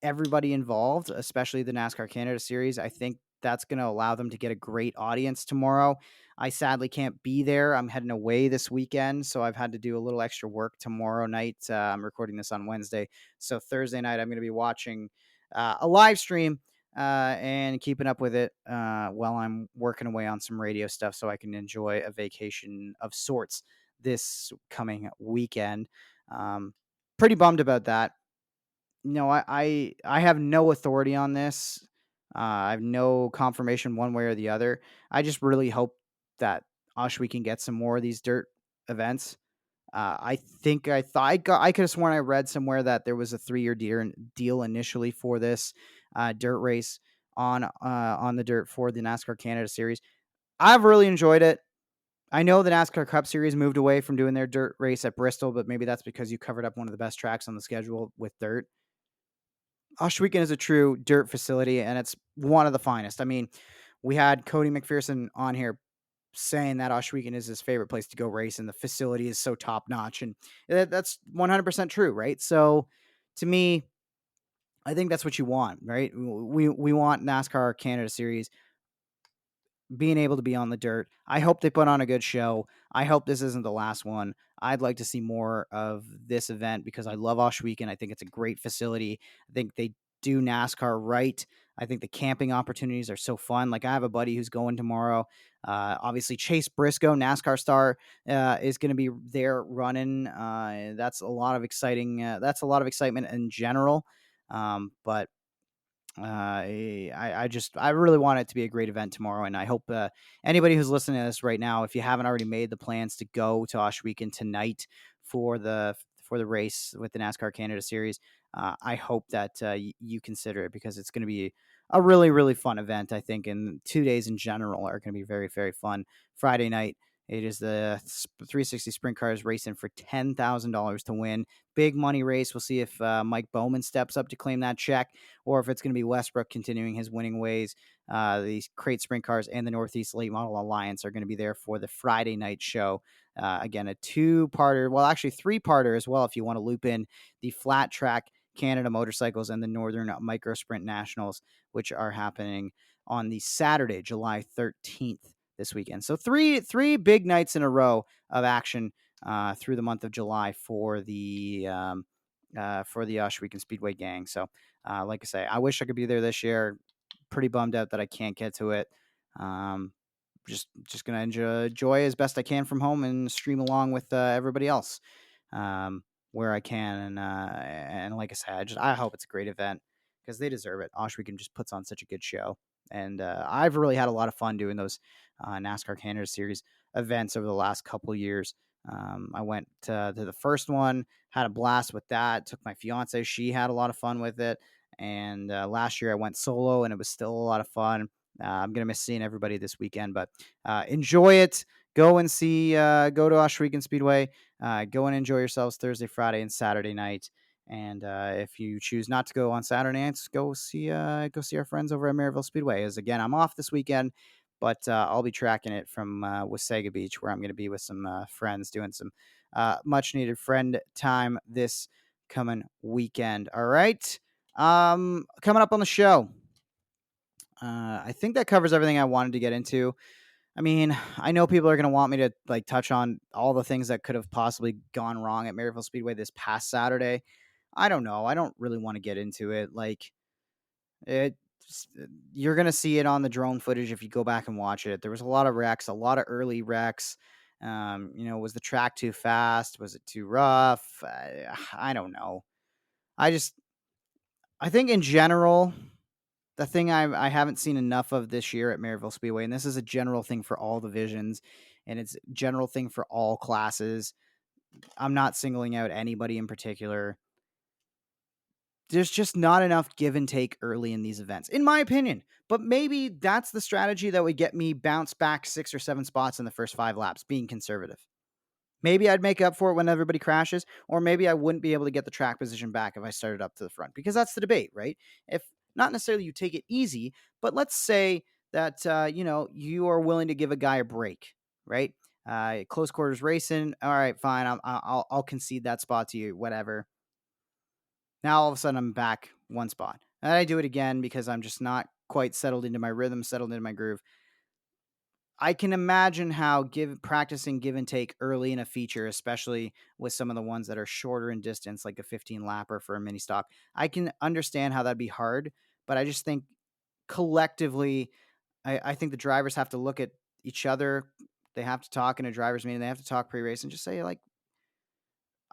everybody involved, especially the NASCAR Canada Series. I think that's going to allow them to get a great audience tomorrow. I sadly can't be there. I'm heading away this weekend, so I've had to do a little extra work tomorrow night. I'm recording this on Wednesday. So Thursday night, I'm going to be watching a live stream and keeping up with it while I'm working away on some radio stuff, so I can enjoy a vacation of sorts this coming weekend. Pretty bummed about that. I have no authority on this. I have no confirmation one way or the other. I just really hope that Oshwe can get some more of these dirt events. I think I thought I could have sworn I read somewhere that there was a 3-year deal initially for this dirt race on the dirt for the NASCAR Canada Series. I've really enjoyed it. I know the NASCAR Cup Series moved away from doing their dirt race at Bristol, but maybe that's because you covered up one of the best tracks on the schedule with dirt. Ohsweken is a true dirt facility, and it's one of the finest. I mean, we had Cody McPherson on here saying that Ohsweken is his favorite place to go race, and the facility is so top notch, and that's 100% true, right? So, to me, I think that's what you want, right? We want NASCAR Canada Series being able to be on the dirt. I hope they put on a good show. I hope this isn't the last one. I'd like to see more of this event because I love Ohsweken. I think it's a great facility. I think they do NASCAR right. I think the camping opportunities are so fun. Like I have a buddy who's going tomorrow. Obviously, Chase Briscoe, NASCAR star, is going to be there running. That's a lot of exciting. That's a lot of excitement in general. But I really want it to be a great event tomorrow, and I hope anybody who's listening to this right now, if you haven't already made the plans to go to Ohsweken tonight for the race with the NASCAR Canada Series, I hope that you consider it because it's going to be a really fun event. I think, and 2 days in general are going to be very fun. Friday night. It is the 360 Sprint Cars racing for $10,000 to win. Big money race. We'll see if Mike Bowman steps up to claim that check or if it's going to be Westbrook continuing his winning ways. The Crate Sprint Cars and the Northeast Late Model Alliance are going to be there for the Friday night show. Again, a two-parter, well, actually three-parter as well if you want to loop in the Flat Track Canada Motorcycles and the Northern Micro Sprint Nationals, which are happening on the Saturday, July 13th this weekend. So three big nights in a row of action through the month of July for the Ohsweken Speedway gang. So like I say, I wish I could be there this year. Pretty bummed out that I can't get to it. Um, just gonna enjoy as best I can from home and stream along with everybody else where I can. And like I said, I hope it's a great event because they deserve it. Oshweekend just puts on such a good show, and I've really had a lot of fun doing those NASCAR Canada Series events over the last couple years. I went to the first one, had a blast with that. Took my fiance; she had a lot of fun with it. And last year I went solo, and it was still a lot of fun. I'm gonna miss seeing everybody this weekend, but enjoy it. Go and see. Go to Ohsweken Speedway. Go and enjoy yourselves Thursday, Friday, and Saturday night. And if you choose not to go on Saturday nights, go see our friends over at Merrittville Speedway. As again, I'm off this weekend, but I'll be tracking it from Ohsweken Beach, where I'm going to be with some friends doing some much needed friend time this coming weekend. All right. Coming up on the show, I think that covers everything I wanted to get into. I mean, I know people are going to want me to like touch on all the things that could have possibly gone wrong at Merrittville Speedway this past Saturday. I don't know. I don't really want to get into it. Like it, you're going to see it on the drone footage if you go back and watch it. There was a lot of wrecks, a lot of early wrecks. Was the track too fast? Was it too rough? I don't know. I just, I think in general, the thing I haven't seen enough of this year at Merrittville Speedway, and this is a general thing for all divisions, and it's a general thing for all classes. I'm not singling out anybody in particular. There's just not enough give and take early in these events, in my opinion. But maybe that's the strategy that would get me bounce back 6 or 7 spots in the first 5 laps, being conservative. Maybe I'd make up for it when everybody crashes, or maybe I wouldn't be able to get the track position back if I started up to the front, because that's the debate, right? If not necessarily you take it easy, but let's say that you are willing to give a guy a break, right? Close quarters racing. All right, fine. I'll concede that spot to you. Whatever. Now all of a sudden I'm back 1 spot, and I do it again because I'm just not quite settled into my rhythm, settled into my groove. I can imagine how practicing give and take early in a feature, especially with some of the ones that are shorter in distance, like a 15 lapper for a mini stock. I can understand how that'd be hard, but I just think collectively, I think the drivers have to look at each other. They have to talk in a driver's meeting. They have to talk pre-race and just say like,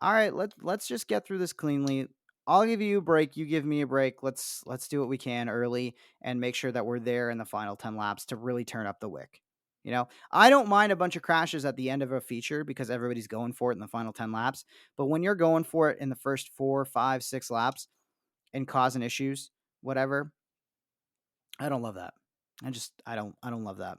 all right, let's just get through this cleanly. I'll give you a break, you give me a break. Let's do what we can early and make sure that we're there in the final 10 laps to really turn up the wick. I don't mind a bunch of crashes at the end of a feature because everybody's going for it in the final 10 laps. But when you're going for it in the first 4, 5, 6 laps and causing issues, whatever, I don't love that. I don't love that.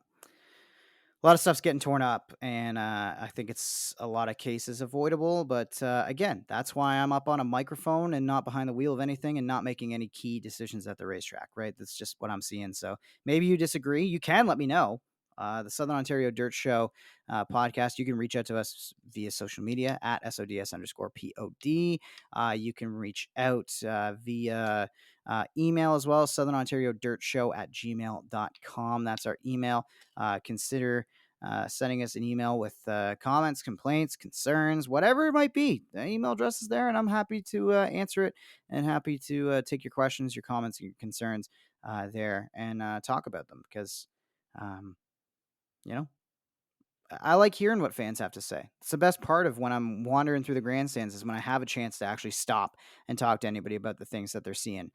A lot of stuff's getting torn up, and I think it's a lot of cases avoidable. But again, that's why I'm up on a microphone and not behind the wheel of anything and not making any key decisions at the racetrack, right? That's just what I'm seeing. So maybe you disagree. You can let me know. The Southern Ontario Dirt Show podcast. You can reach out to us via social media at SODS_POD. You can reach out via email as well, Southern Ontario Dirt Show at gmail.com. That's our email. Consider sending us an email with comments, complaints, concerns, whatever it might be. The email address is there, and I'm happy to answer it and happy to take your questions, your comments, your concerns there and talk about them because, um, you know, I like hearing what fans have to say. It's the best part of when I'm wandering through the grandstands is when I have a chance to actually stop and talk to anybody about the things that they're seeing.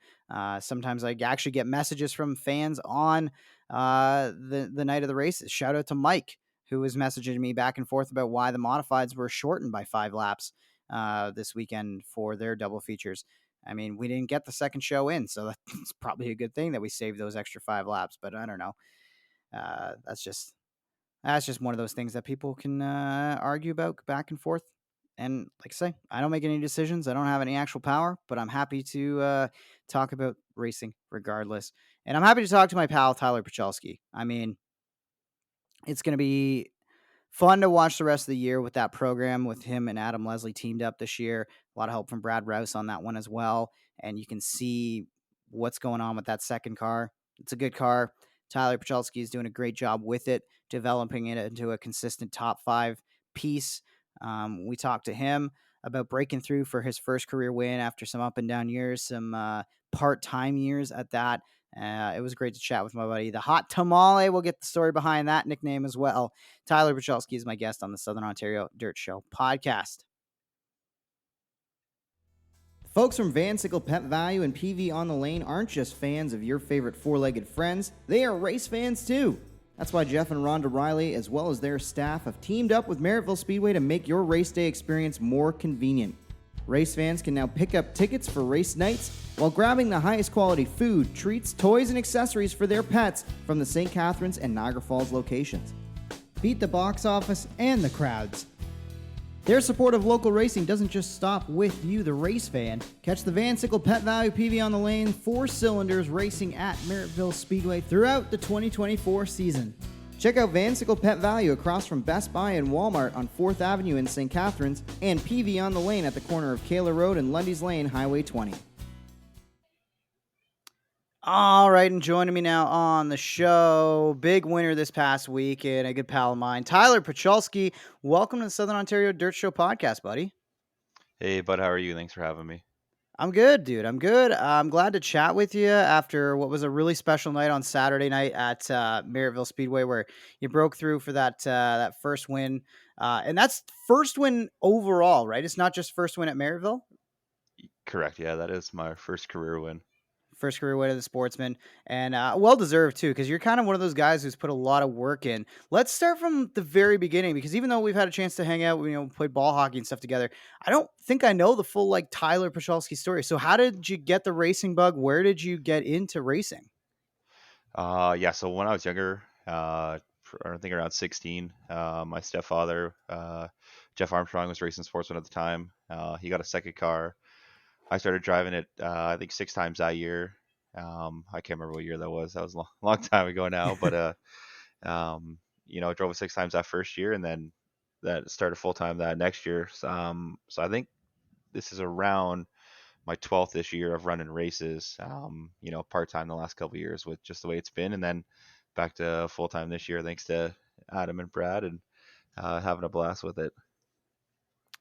Sometimes I actually get messages from fans on the night of the races. Shout out to Mike, who was messaging me back and forth about why the modifieds were shortened by 5 laps this weekend for their double features. I mean, we didn't get the second show in, so that's probably a good thing that we saved those extra 5 laps. But I don't know. That's just one of those things that people can argue about back and forth. And like I say, I don't make any decisions. I don't have any actual power, but I'm happy to talk about racing regardless. And I'm happy to talk to my pal, Tyler Puchalski. I mean, it's going to be fun to watch the rest of the year with that program with him and Adam Leslie teamed up this year. A lot of help from Brad Rouse on that one as well. And you can see what's going on with that second car. It's a good car. Tyler Puchalski is doing a great job with it, developing it into a consistent top 5 piece. We talked to him about breaking through for his first career win after some up and down years, some part-time years at that. It was great to chat with my buddy, the Hot Tamale. We'll get the story behind that nickname as well. Tyler Puchalski is my guest on the Southern Ontario Dirt Show podcast. Folks from Vansicle Pet Value and PV on the Lane aren't just fans of your favorite four-legged friends, they are race fans too. That's why Jeff and Rhonda Riley, as well as their staff, have teamed up with Merrittville Speedway to make your race day experience more convenient. Race fans can now pick up tickets for race nights while grabbing the highest quality food, treats, toys, and accessories for their pets from the St. Catharines and Niagara Falls locations. Beat the box office and the crowds. Their support of local racing doesn't just stop with you, the race fan. Catch the Vansicle Pet Value PV on the Lane 4 cylinders racing at Merrittville Speedway throughout the 2024 season. Check out Vansicle Pet Value across from Best Buy and Walmart on 4th Avenue in St. Catharines and PV on the Lane at the corner of Kayla Road and Lundy's Lane, Highway 20. All right, and joining me now on the show, big winner this past week and a good pal of mine, Tyler Puchalski. Welcome to the Southern Ontario Dirt Show podcast, buddy. Hey, bud, how are you? Thanks for having me. I'm good, dude. I'm good. I'm glad to chat with you after what was a really special night on Saturday night at Merrittville Speedway, where you broke through for that first win, and that's first win overall, right? It's not just first win at Merrittville. Correct. Yeah, that is my first career win. First career win of the sportsman, and well deserved too, because you're kind of one of those guys who's put a lot of work in. Let's start from the very beginning, because even though we've had a chance to hang out, played ball hockey and stuff together, I don't think I know the full Tyler Puchalski story. So how did you get the racing bug? Where did you get into racing? Yeah. So when I was younger, I think around 16, my stepfather, Jeff Armstrong, was racing sportsman at the time. He got a second car. I started driving it, I think 6 times that year. I can't remember what year that was. That was a long time ago now. But I drove it 6 times that first year, and then that started full time that next year. So I think this is around my 12th this year of running races, part time the last couple of years with just the way it's been. And then back to full time this year, thanks to Adam and Brad, and having a blast with it.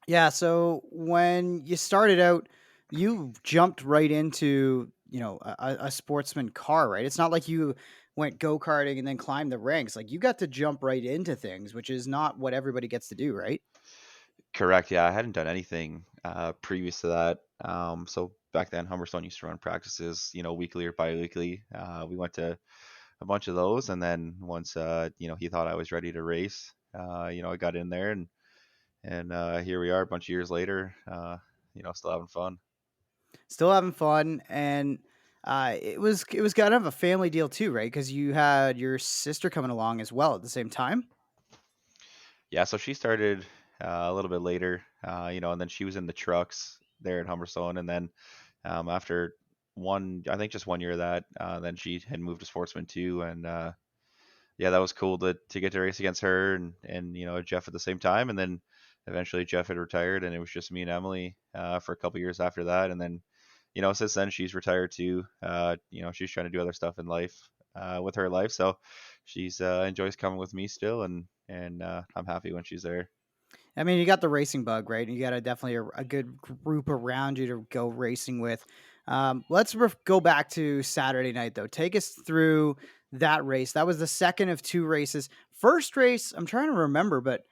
Yeah. So when you started out, you jumped right into, a sportsman car, right? It's not like you went go-karting and then climbed the ranks. Like, you got to jump right into things, which is not what everybody gets to do, right? Correct. Yeah. I hadn't done anything previous to that. So back then Humberstone used to run practices, weekly or bi-weekly. We went to a bunch of those, and then once he thought I was ready to race, I got in there, and here we are a bunch of years later, still having fun. Still having fun, and it was kind of a family deal too, right? Because you had your sister coming along as well at the same time. Yeah, so she started a little bit later, and then she was in the trucks there at Humberstone, and then after I think just 1 year of that, then she had moved to Sportsman too, and yeah, that was cool to get to race against her and Jeff at the same time, and then eventually Jeff had retired, and it was just me and Emily for a couple years after that, and then since then she's retired too. She's trying to do other stuff in life with her life, so she's enjoys coming with me still, and I'm happy when she's there. I mean, you got the racing bug, right? You got definitely a good group around you to go racing with. Let's go back to Saturday night, though. Take us through that race. That was the second of two races. First race, I'm trying to remember, but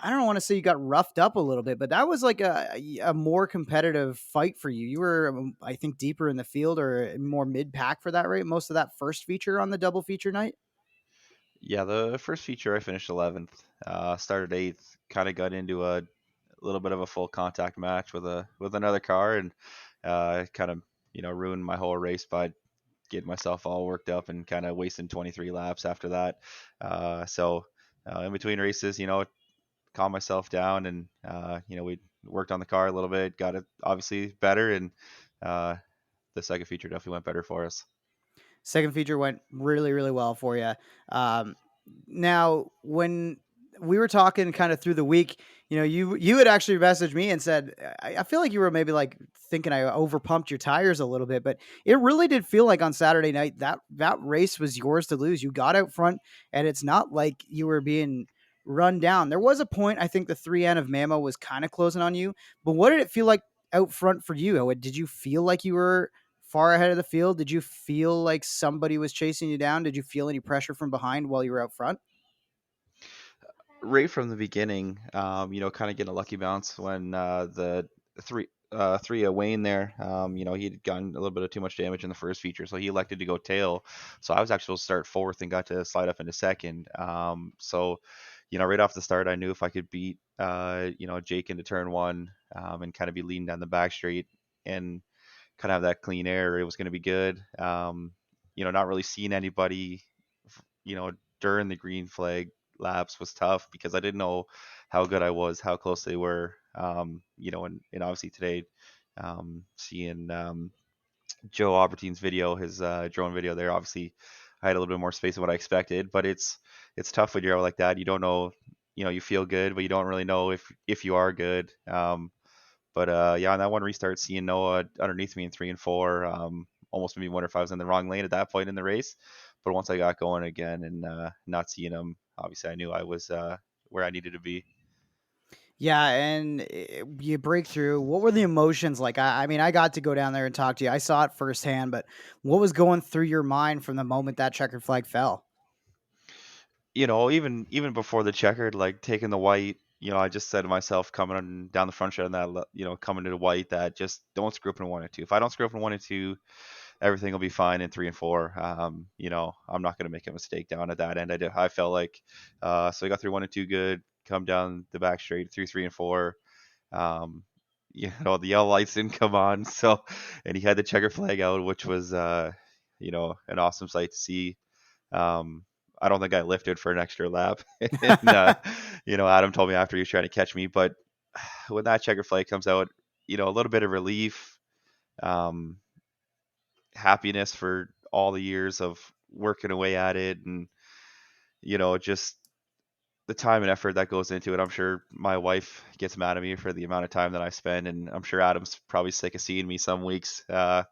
I don't want to say you got roughed up a little bit, but that was like a more competitive fight for you. You were, I think, deeper in the field or more mid pack for that, right? Most of that first feature on the double feature night. Yeah, the first feature I finished 11th, started 8th, kind of got into a little bit of a full contact match with another car, and kind of ruined my whole race by getting myself all worked up and kind of wasting 23 laps after that. So in between races, calm myself down, and we worked on the car a little bit, got it obviously better, and uh, the second feature definitely went better for us. Second feature went really, really well for you. Um, Now, when we were talking kind of through the week, you had actually messaged me and said, I feel like you were maybe like thinking I overpumped your tires a little bit, but it really did feel like on Saturday night that race was yours to lose. You got out front, and it's not like you were being run down. There was a point, I think the 3N of Mamo was kind of closing on you, but what did it feel like out front for you? Did you feel like you were far ahead of the field? Did you feel like somebody was chasing you down? Did you feel any pressure from behind while you were out front? Right from the beginning, kind of getting a lucky bounce when the three Wayne there, he'd gotten a little bit of too much damage in the first feature, so he elected to go tail. So I was actually supposed to start fourth and got to slide up into second. So right off the start, I knew if I could beat, Jake into turn one, and kind of be leading down the back straight and kind of have that clean air, it was going to be good. Not really seeing anybody, you know, during the green flag laps was tough because I didn't know how good I was, how close they were. And obviously today, seeing Joe Albertine's video, his drone video there, obviously I had a little bit more space than what I expected, but it's tough when you're out like that. You don't know, you feel good, but you don't really know if you are good. But yeah, on that one restart, seeing Noah underneath me in 3 and 4, almost made me wonder if I was in the wrong lane at that point in the race. But once I got going again and not seeing him, obviously I knew I was where I needed to be. Yeah, and you break through. What were the emotions like? I mean, I got to go down there and talk to you. I saw it firsthand, but what was going through your mind from the moment that checkered flag fell? Even before the checkered, like taking the white, I just said to myself down the front shed on that, coming to the white, that just don't screw up in 1 and 2. If I don't screw up in 1 and 2, everything will be fine in 3 and 4. I'm not going to make a mistake down at that end. I felt like, so I got through 1 and 2 good, come down the back straight through 3 and 4. Um, the yellow lights didn't come on. So, and he had the checker flag out, which was, an awesome sight to see. Um, I don't think I lifted for an extra lap. And, Adam told me after he was trying to catch me, but when that checker flag comes out, a little bit of relief, um, happiness for all the years of working away at it, and just the time and effort that goes into it. I'm sure my wife gets mad at me for the amount of time that I spend, and I'm sure Adam's probably sick of seeing me some weeks, at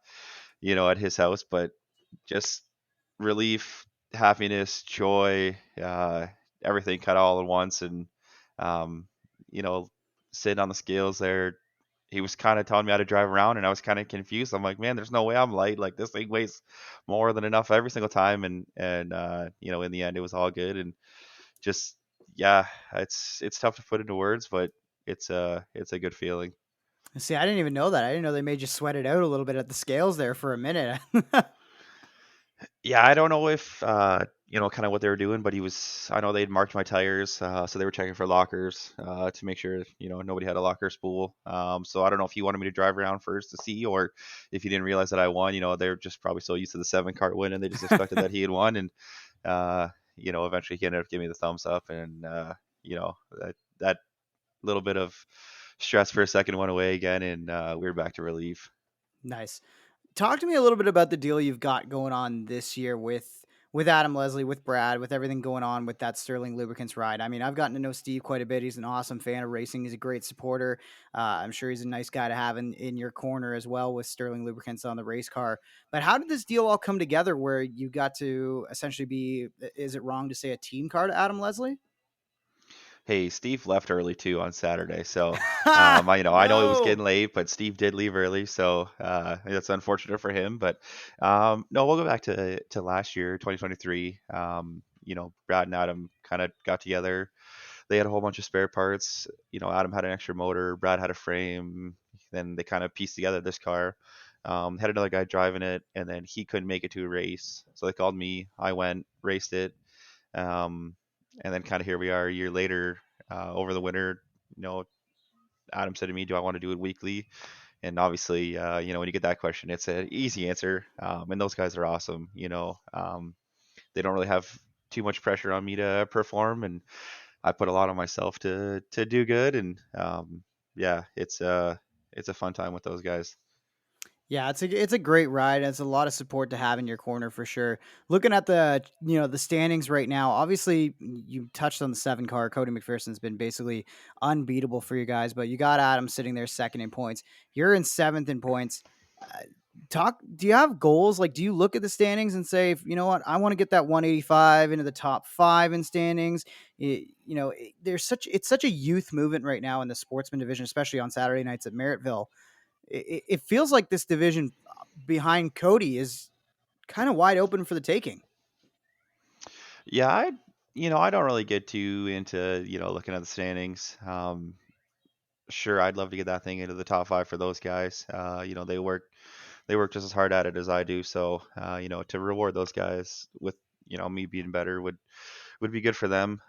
his house. But just relief, happiness, joy, everything kind of all at once. And um, you know, sitting on the scales there, he was kind of telling me how to drive around, and I was kind of confused. I'm like, man, there's no way I'm light. Like, this thing weighs more than enough every single time. And in the end, it was all good. And just, yeah, it's tough to put into words, but it's a good feeling. See, I didn't even know that. I didn't know they made you sweat it out a little bit at the scales there for a minute. Yeah, I don't know if kind of what they were doing, but I know they'd marked my tires, so they were checking for lockers to make sure nobody had a locker spool. So I don't know if he wanted me to drive around first to see, or if he didn't realize that I won. They're just probably so used to the 7 car win, and they just expected that he had won. And uh, eventually he ended up giving me the thumbs up, and that little bit of stress for a second went away again, and we were back to relief. Nice. Talk to me a little bit about the deal you've got going on this year with Adam Leslie, with Brad, with everything going on with that Sterling Lubricants ride. I mean, I've gotten to know Steve quite a bit. He's an awesome fan of racing. He's a great supporter. I'm sure he's a nice guy to have in your corner as well with Sterling Lubricants on the race car. But how did this deal all come together where you got to essentially be, is it wrong to say a team car to Adam Leslie? Hey, Steve left early too on Saturday, so Ha! I know it was No. getting late, but Steve did leave early, so that's unfortunate for him. But no, we'll go back to last year, 2023. Brad and Adam kind of got together. They had a whole bunch of spare parts. Adam had an extra motor, Brad had a frame. Then they kind of pieced together this car. Had another guy driving it, and then he couldn't make it to a race, so they called me. I went, raced it. Um, and then kind of here we are a year later, over the winter. You know, Adam said to me, "Do I want to do it weekly?" And obviously, when you get that question, it's an easy answer. And those guys are awesome. They don't really have too much pressure on me to perform, and I put a lot on myself to do good. And yeah, it's a fun time with those guys. Yeah, it's a great ride. It's a lot of support to have in your corner for sure. Looking at the standings right now, obviously you touched on the 7 car. Cody McPherson's been basically unbeatable for you guys, but you got Adam sitting there second in points. You're in seventh in points. Uh, Talk. Do you have goals? Like, do you look at the standings and say, you know what, I want to get that 185 into the top 5 in standings? It's such a youth movement right now in the sportsman division, especially on Saturday nights at Merrittville. It feels like this division behind Cody is kind of wide open for the taking. Yeah, I don't really get too into looking at the standings. Sure, I'd love to get that thing into the top 5 for those guys. They work just as hard at it as I do. So to reward those guys with me being better would be good for them.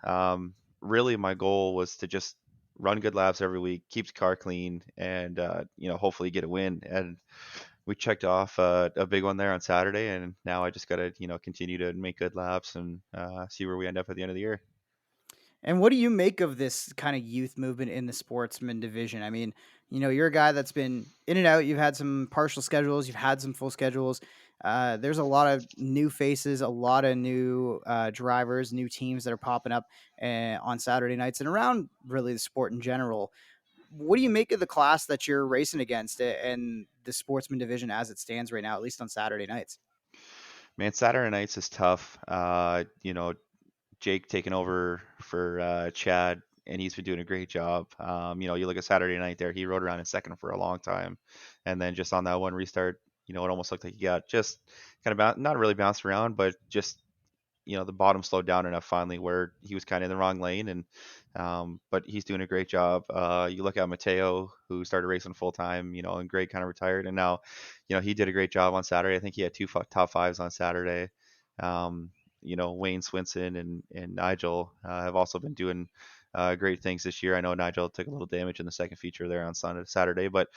Really, my goal was to just run good laps every week, keep the car clean, and hopefully get a win. And we checked off a big one there on Saturday, and now I just got to continue to make good laps and see where we end up at the end of the year. And what do you make of this kind of youth movement in the sportsman division? I mean, you're a guy that's been in and out. You've had some partial schedules, you've had some full schedules. There's a lot of new faces, a lot of new drivers, new teams that are popping up on Saturday nights and around really the sport in general. What do you make of the class that you're racing against and the sportsman division as it stands right now, at least on Saturday nights? Man, Saturday nights is tough. Jake taking over for Chad, and he's been doing a great job. You look at Saturday night there, he rode around in second for a long time, and then just on that one restart, it almost looked like he got just kind of not really bounced around, but just the bottom slowed down enough finally where he was kind of in the wrong lane, and but he's doing a great job. You look at Mateo, who started racing full time, and Greg kind of retired, and now he did a great job on Saturday. I think he had two top fives on Saturday. Wayne Swinson and Nigel have also been doing great things this year. I know Nigel took a little damage in the second feature there on Saturday, but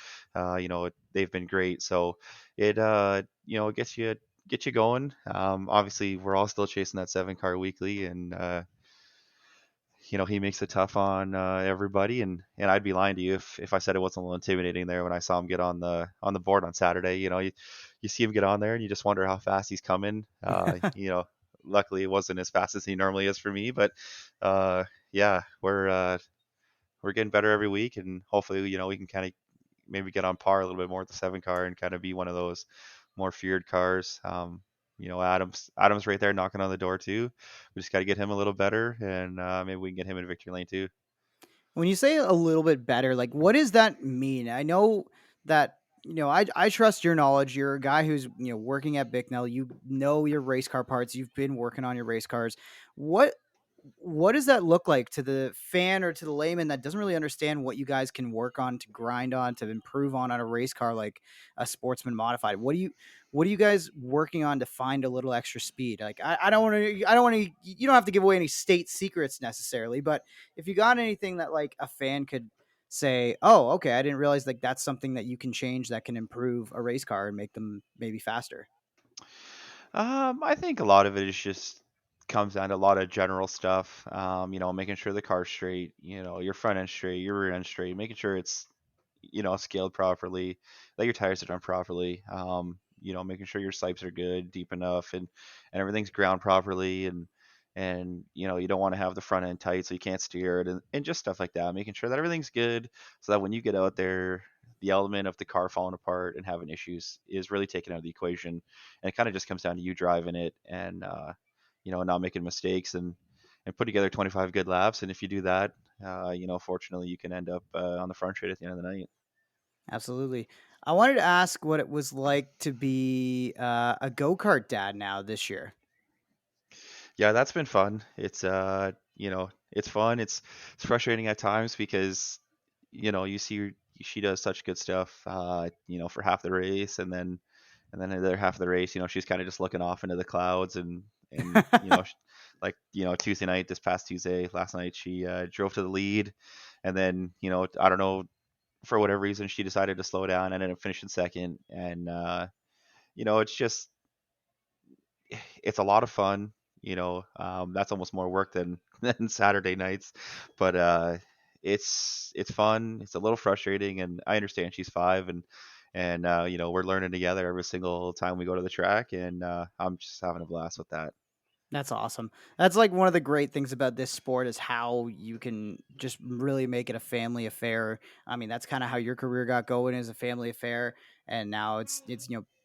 they've been great. So it gets you going. Obviously, we're all still chasing that 7 car weekly, and he makes it tough on everybody. And I'd be lying to you if I said it wasn't a little intimidating there when I saw him get on the board on Saturday. You see him get on there, and you just wonder how fast he's coming. Luckily, it wasn't as fast as he normally is for me, but yeah, we're getting better every week, and hopefully, we can kind of maybe get on par a little bit more with the 7 car and kind of be one of those more feared cars. Adam's right there knocking on the door too. We just got to get him a little better, and maybe we can get him in victory lane too. When you say a little bit better, like what does that mean? I know that I trust your knowledge. You're a guy who's working at Bicknell. You know your race car parts. You've been working on your race cars. What? what does that look like to the fan or to the layman that doesn't really understand what you guys can work on to grind on to improve on a race car like a sportsman modified? What are you guys working on to find a little extra speed? Like I don't want to you don't have to give away any state secrets necessarily, but if you got anything that like a fan could say, "Oh, okay, I didn't realize like that's something that you can change that can improve a race car and make them maybe faster." I think a lot of it is just comes down to a lot of general stuff. Making sure the car's straight, your front end straight, your rear end straight, making sure it's scaled properly, that your tires are done properly. Making sure your sipes are good, deep enough, and everything's ground properly, and you don't want to have the front end tight so you can't steer it, and just stuff like that. Making sure that everything's good so that when you get out there, the element of the car falling apart and having issues is really taken out of the equation, and it kind of just comes down to you driving it and not making mistakes and put together 25 good laps. And if you do that, fortunately, you can end up on the front straight at the end of the night. Absolutely. I wanted to ask what it was like to be a go-kart dad now this year. Yeah, that's been fun. It's fun. It's frustrating at times because you see she does such good stuff, for half the race, and then the other half of the race, she's kind of just looking off into the clouds, and like Tuesday night, this past Tuesday, last night, she drove to the lead, and then I don't know, for whatever reason she decided to slow down and ended up finishing second, and it's just it's a lot of fun. That's almost more work than than Saturday nights, but it's fun. It's a little frustrating, and I understand she's 5, and we're learning together every single time we go to the track, and I'm just having a blast with that. That's awesome. That's like one of the great things about this sport is how you can just really make it a family affair. I mean, that's kind of how your career got going as a family affair, and now it's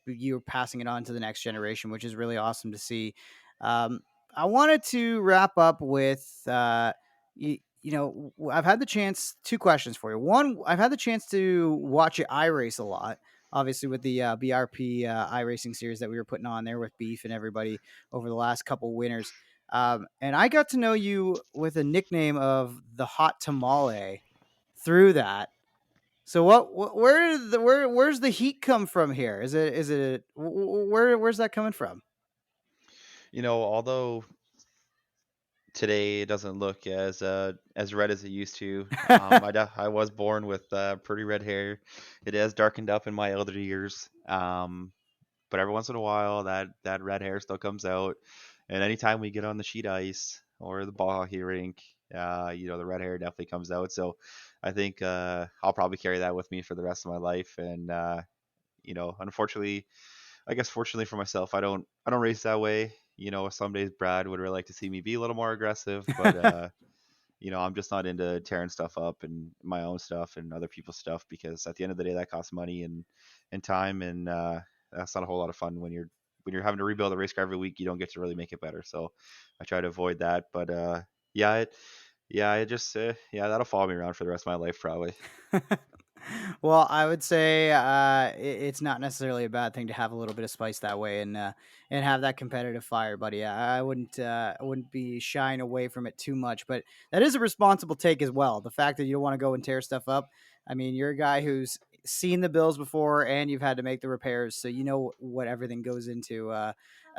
you're passing it on to the next generation, which is really awesome to see. Um, I wanted to wrap up with I've had the chance. Two questions for you. One, I've had the chance to watch it iRace a lot, obviously with the BRP iRacing series that we were putting on there with Beef and everybody over the last couple winners. And I got to know you with a nickname of the Hot Tamale through that. So where's the heat come from here? Where's that coming from? Although today it doesn't look as red as it used to. I was born with pretty red hair. It has darkened up in my elder years. But every once in a while, that red hair still comes out. And anytime we get on the sheet ice or the ball hockey rink, the red hair definitely comes out. So I think I'll probably carry that with me for the rest of my life. And unfortunately, I guess fortunately for myself, I don't race that way. Some days Brad would really like to see me be a little more aggressive, but I'm just not into tearing stuff up and my own stuff and other people's stuff, because at the end of the day, that costs money and time, and that's not a whole lot of fun when you're having to rebuild a race car every week. You don't get to really make it better. So I try to avoid that. But yeah, it just that'll follow me around for the rest of my life probably. Well, I would say it's not necessarily a bad thing to have a little bit of spice that way and have that competitive fire, buddy. Yeah, I wouldn't be shying away from it too much, but that is a responsible take as well. The fact that you don't want to go and tear stuff up. I mean, you're a guy who's seen the bills before and you've had to make the repairs, so you know what everything goes into a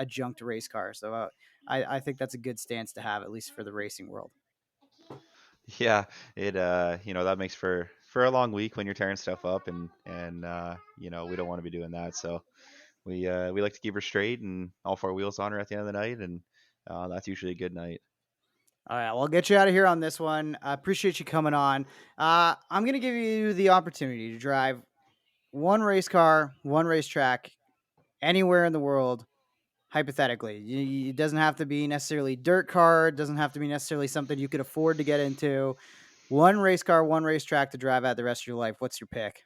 junked race car. So I think that's a good stance to have, at least for the racing world. Yeah, it that makes for a long week when you're tearing stuff up, and we don't want to be doing that. So we like to keep her straight and all 4 wheels on her at the end of the night, and that's usually a good night. All right, well, I'll get you out of here on this one. I appreciate you coming on. I'm going to give you the opportunity to drive one race car, one racetrack, anywhere in the world, hypothetically. It doesn't have to be necessarily dirt car. It doesn't have to be necessarily something you could afford to get into. One race car, one racetrack to drive at the rest of your life. What's your pick?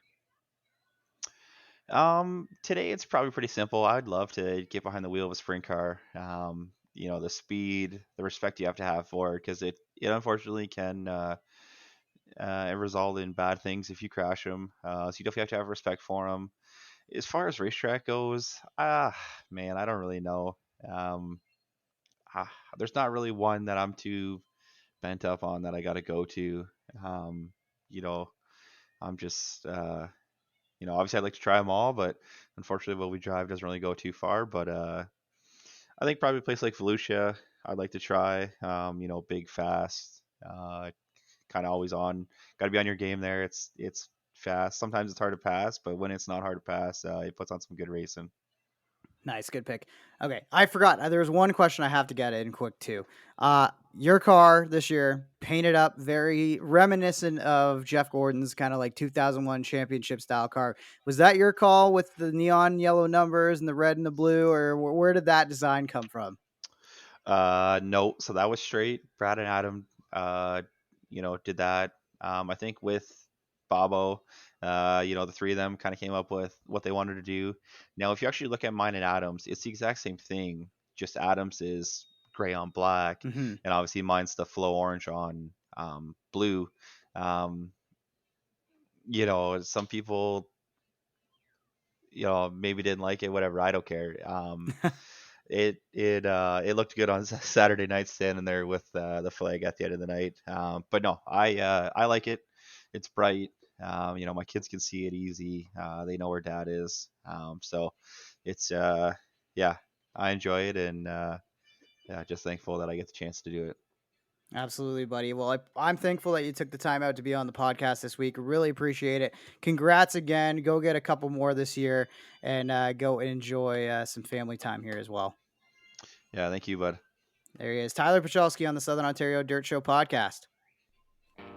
Today it's probably pretty simple. I'd love to get behind the wheel of a sprint car. The speed, the respect you have to have for it, because it unfortunately can result in bad things if you crash them. So you definitely have to have respect for them. As far as racetrack goes, man, I don't really know. Um, there's not really one that I'm too bent up on that I got to go to. Um, you know, I'm just, obviously I'd like to try them all, but unfortunately, what we drive doesn't really go too far. But I think probably a place like Volusia, I'd like to try. Big, fast, kind of always on. Got to be on your game there. It's fast. Sometimes it's hard to pass, but when it's not hard to pass, it puts on some good racing. Nice, good pick. Okay, I forgot. There was one question I have to get in quick too. Your car this year painted up very reminiscent of Jeff Gordon's kind of like 2001 championship style car. Was that your call with the neon yellow numbers and the red and the blue, or where did that design come from? No, so that was straight. Brad and Adam, did that. I think with Bobo, the three of them kind of came up with what they wanted to do. Now, if you actually look at mine and Adams, it's the exact same thing. Just Adams is gray on black, Mm-hmm. and obviously mine's the flow orange on blue. Um, some people, maybe didn't like it. Whatever, I don't care. It looked good on Saturday night standing there with the flag at the end of the night. But no, I like it. It's bright. My kids can see it easy. They know where Dad is. So it's yeah, I enjoy it, and yeah, just thankful that I get the chance to do it. Absolutely, buddy. Well, I'm thankful that you took the time out to be on the podcast this week. Really appreciate it. Congrats again. Go get a couple more this year and go and enjoy some family time here as well. Yeah, thank you, bud. There he is, Tyler Puchalski on the Southern Ontario Dirt Show podcast.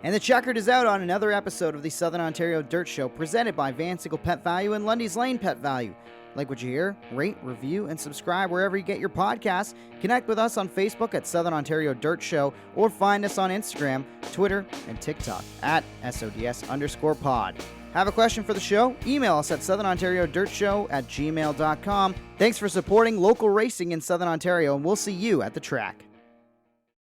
And the checkered is out on another episode of the Southern Ontario Dirt Show presented by Van Sickle Pet Value and Lundy's Lane Pet Value. Like what you hear? Rate, review, and subscribe wherever you get your podcasts. Connect with us on Facebook at Southern Ontario Dirt Show or find us on Instagram, Twitter, and TikTok at SODS_pod. Have a question for the show? Email us at southernontariodirtshow@gmail.com. Thanks for supporting local racing in Southern Ontario, and we'll see you at the track.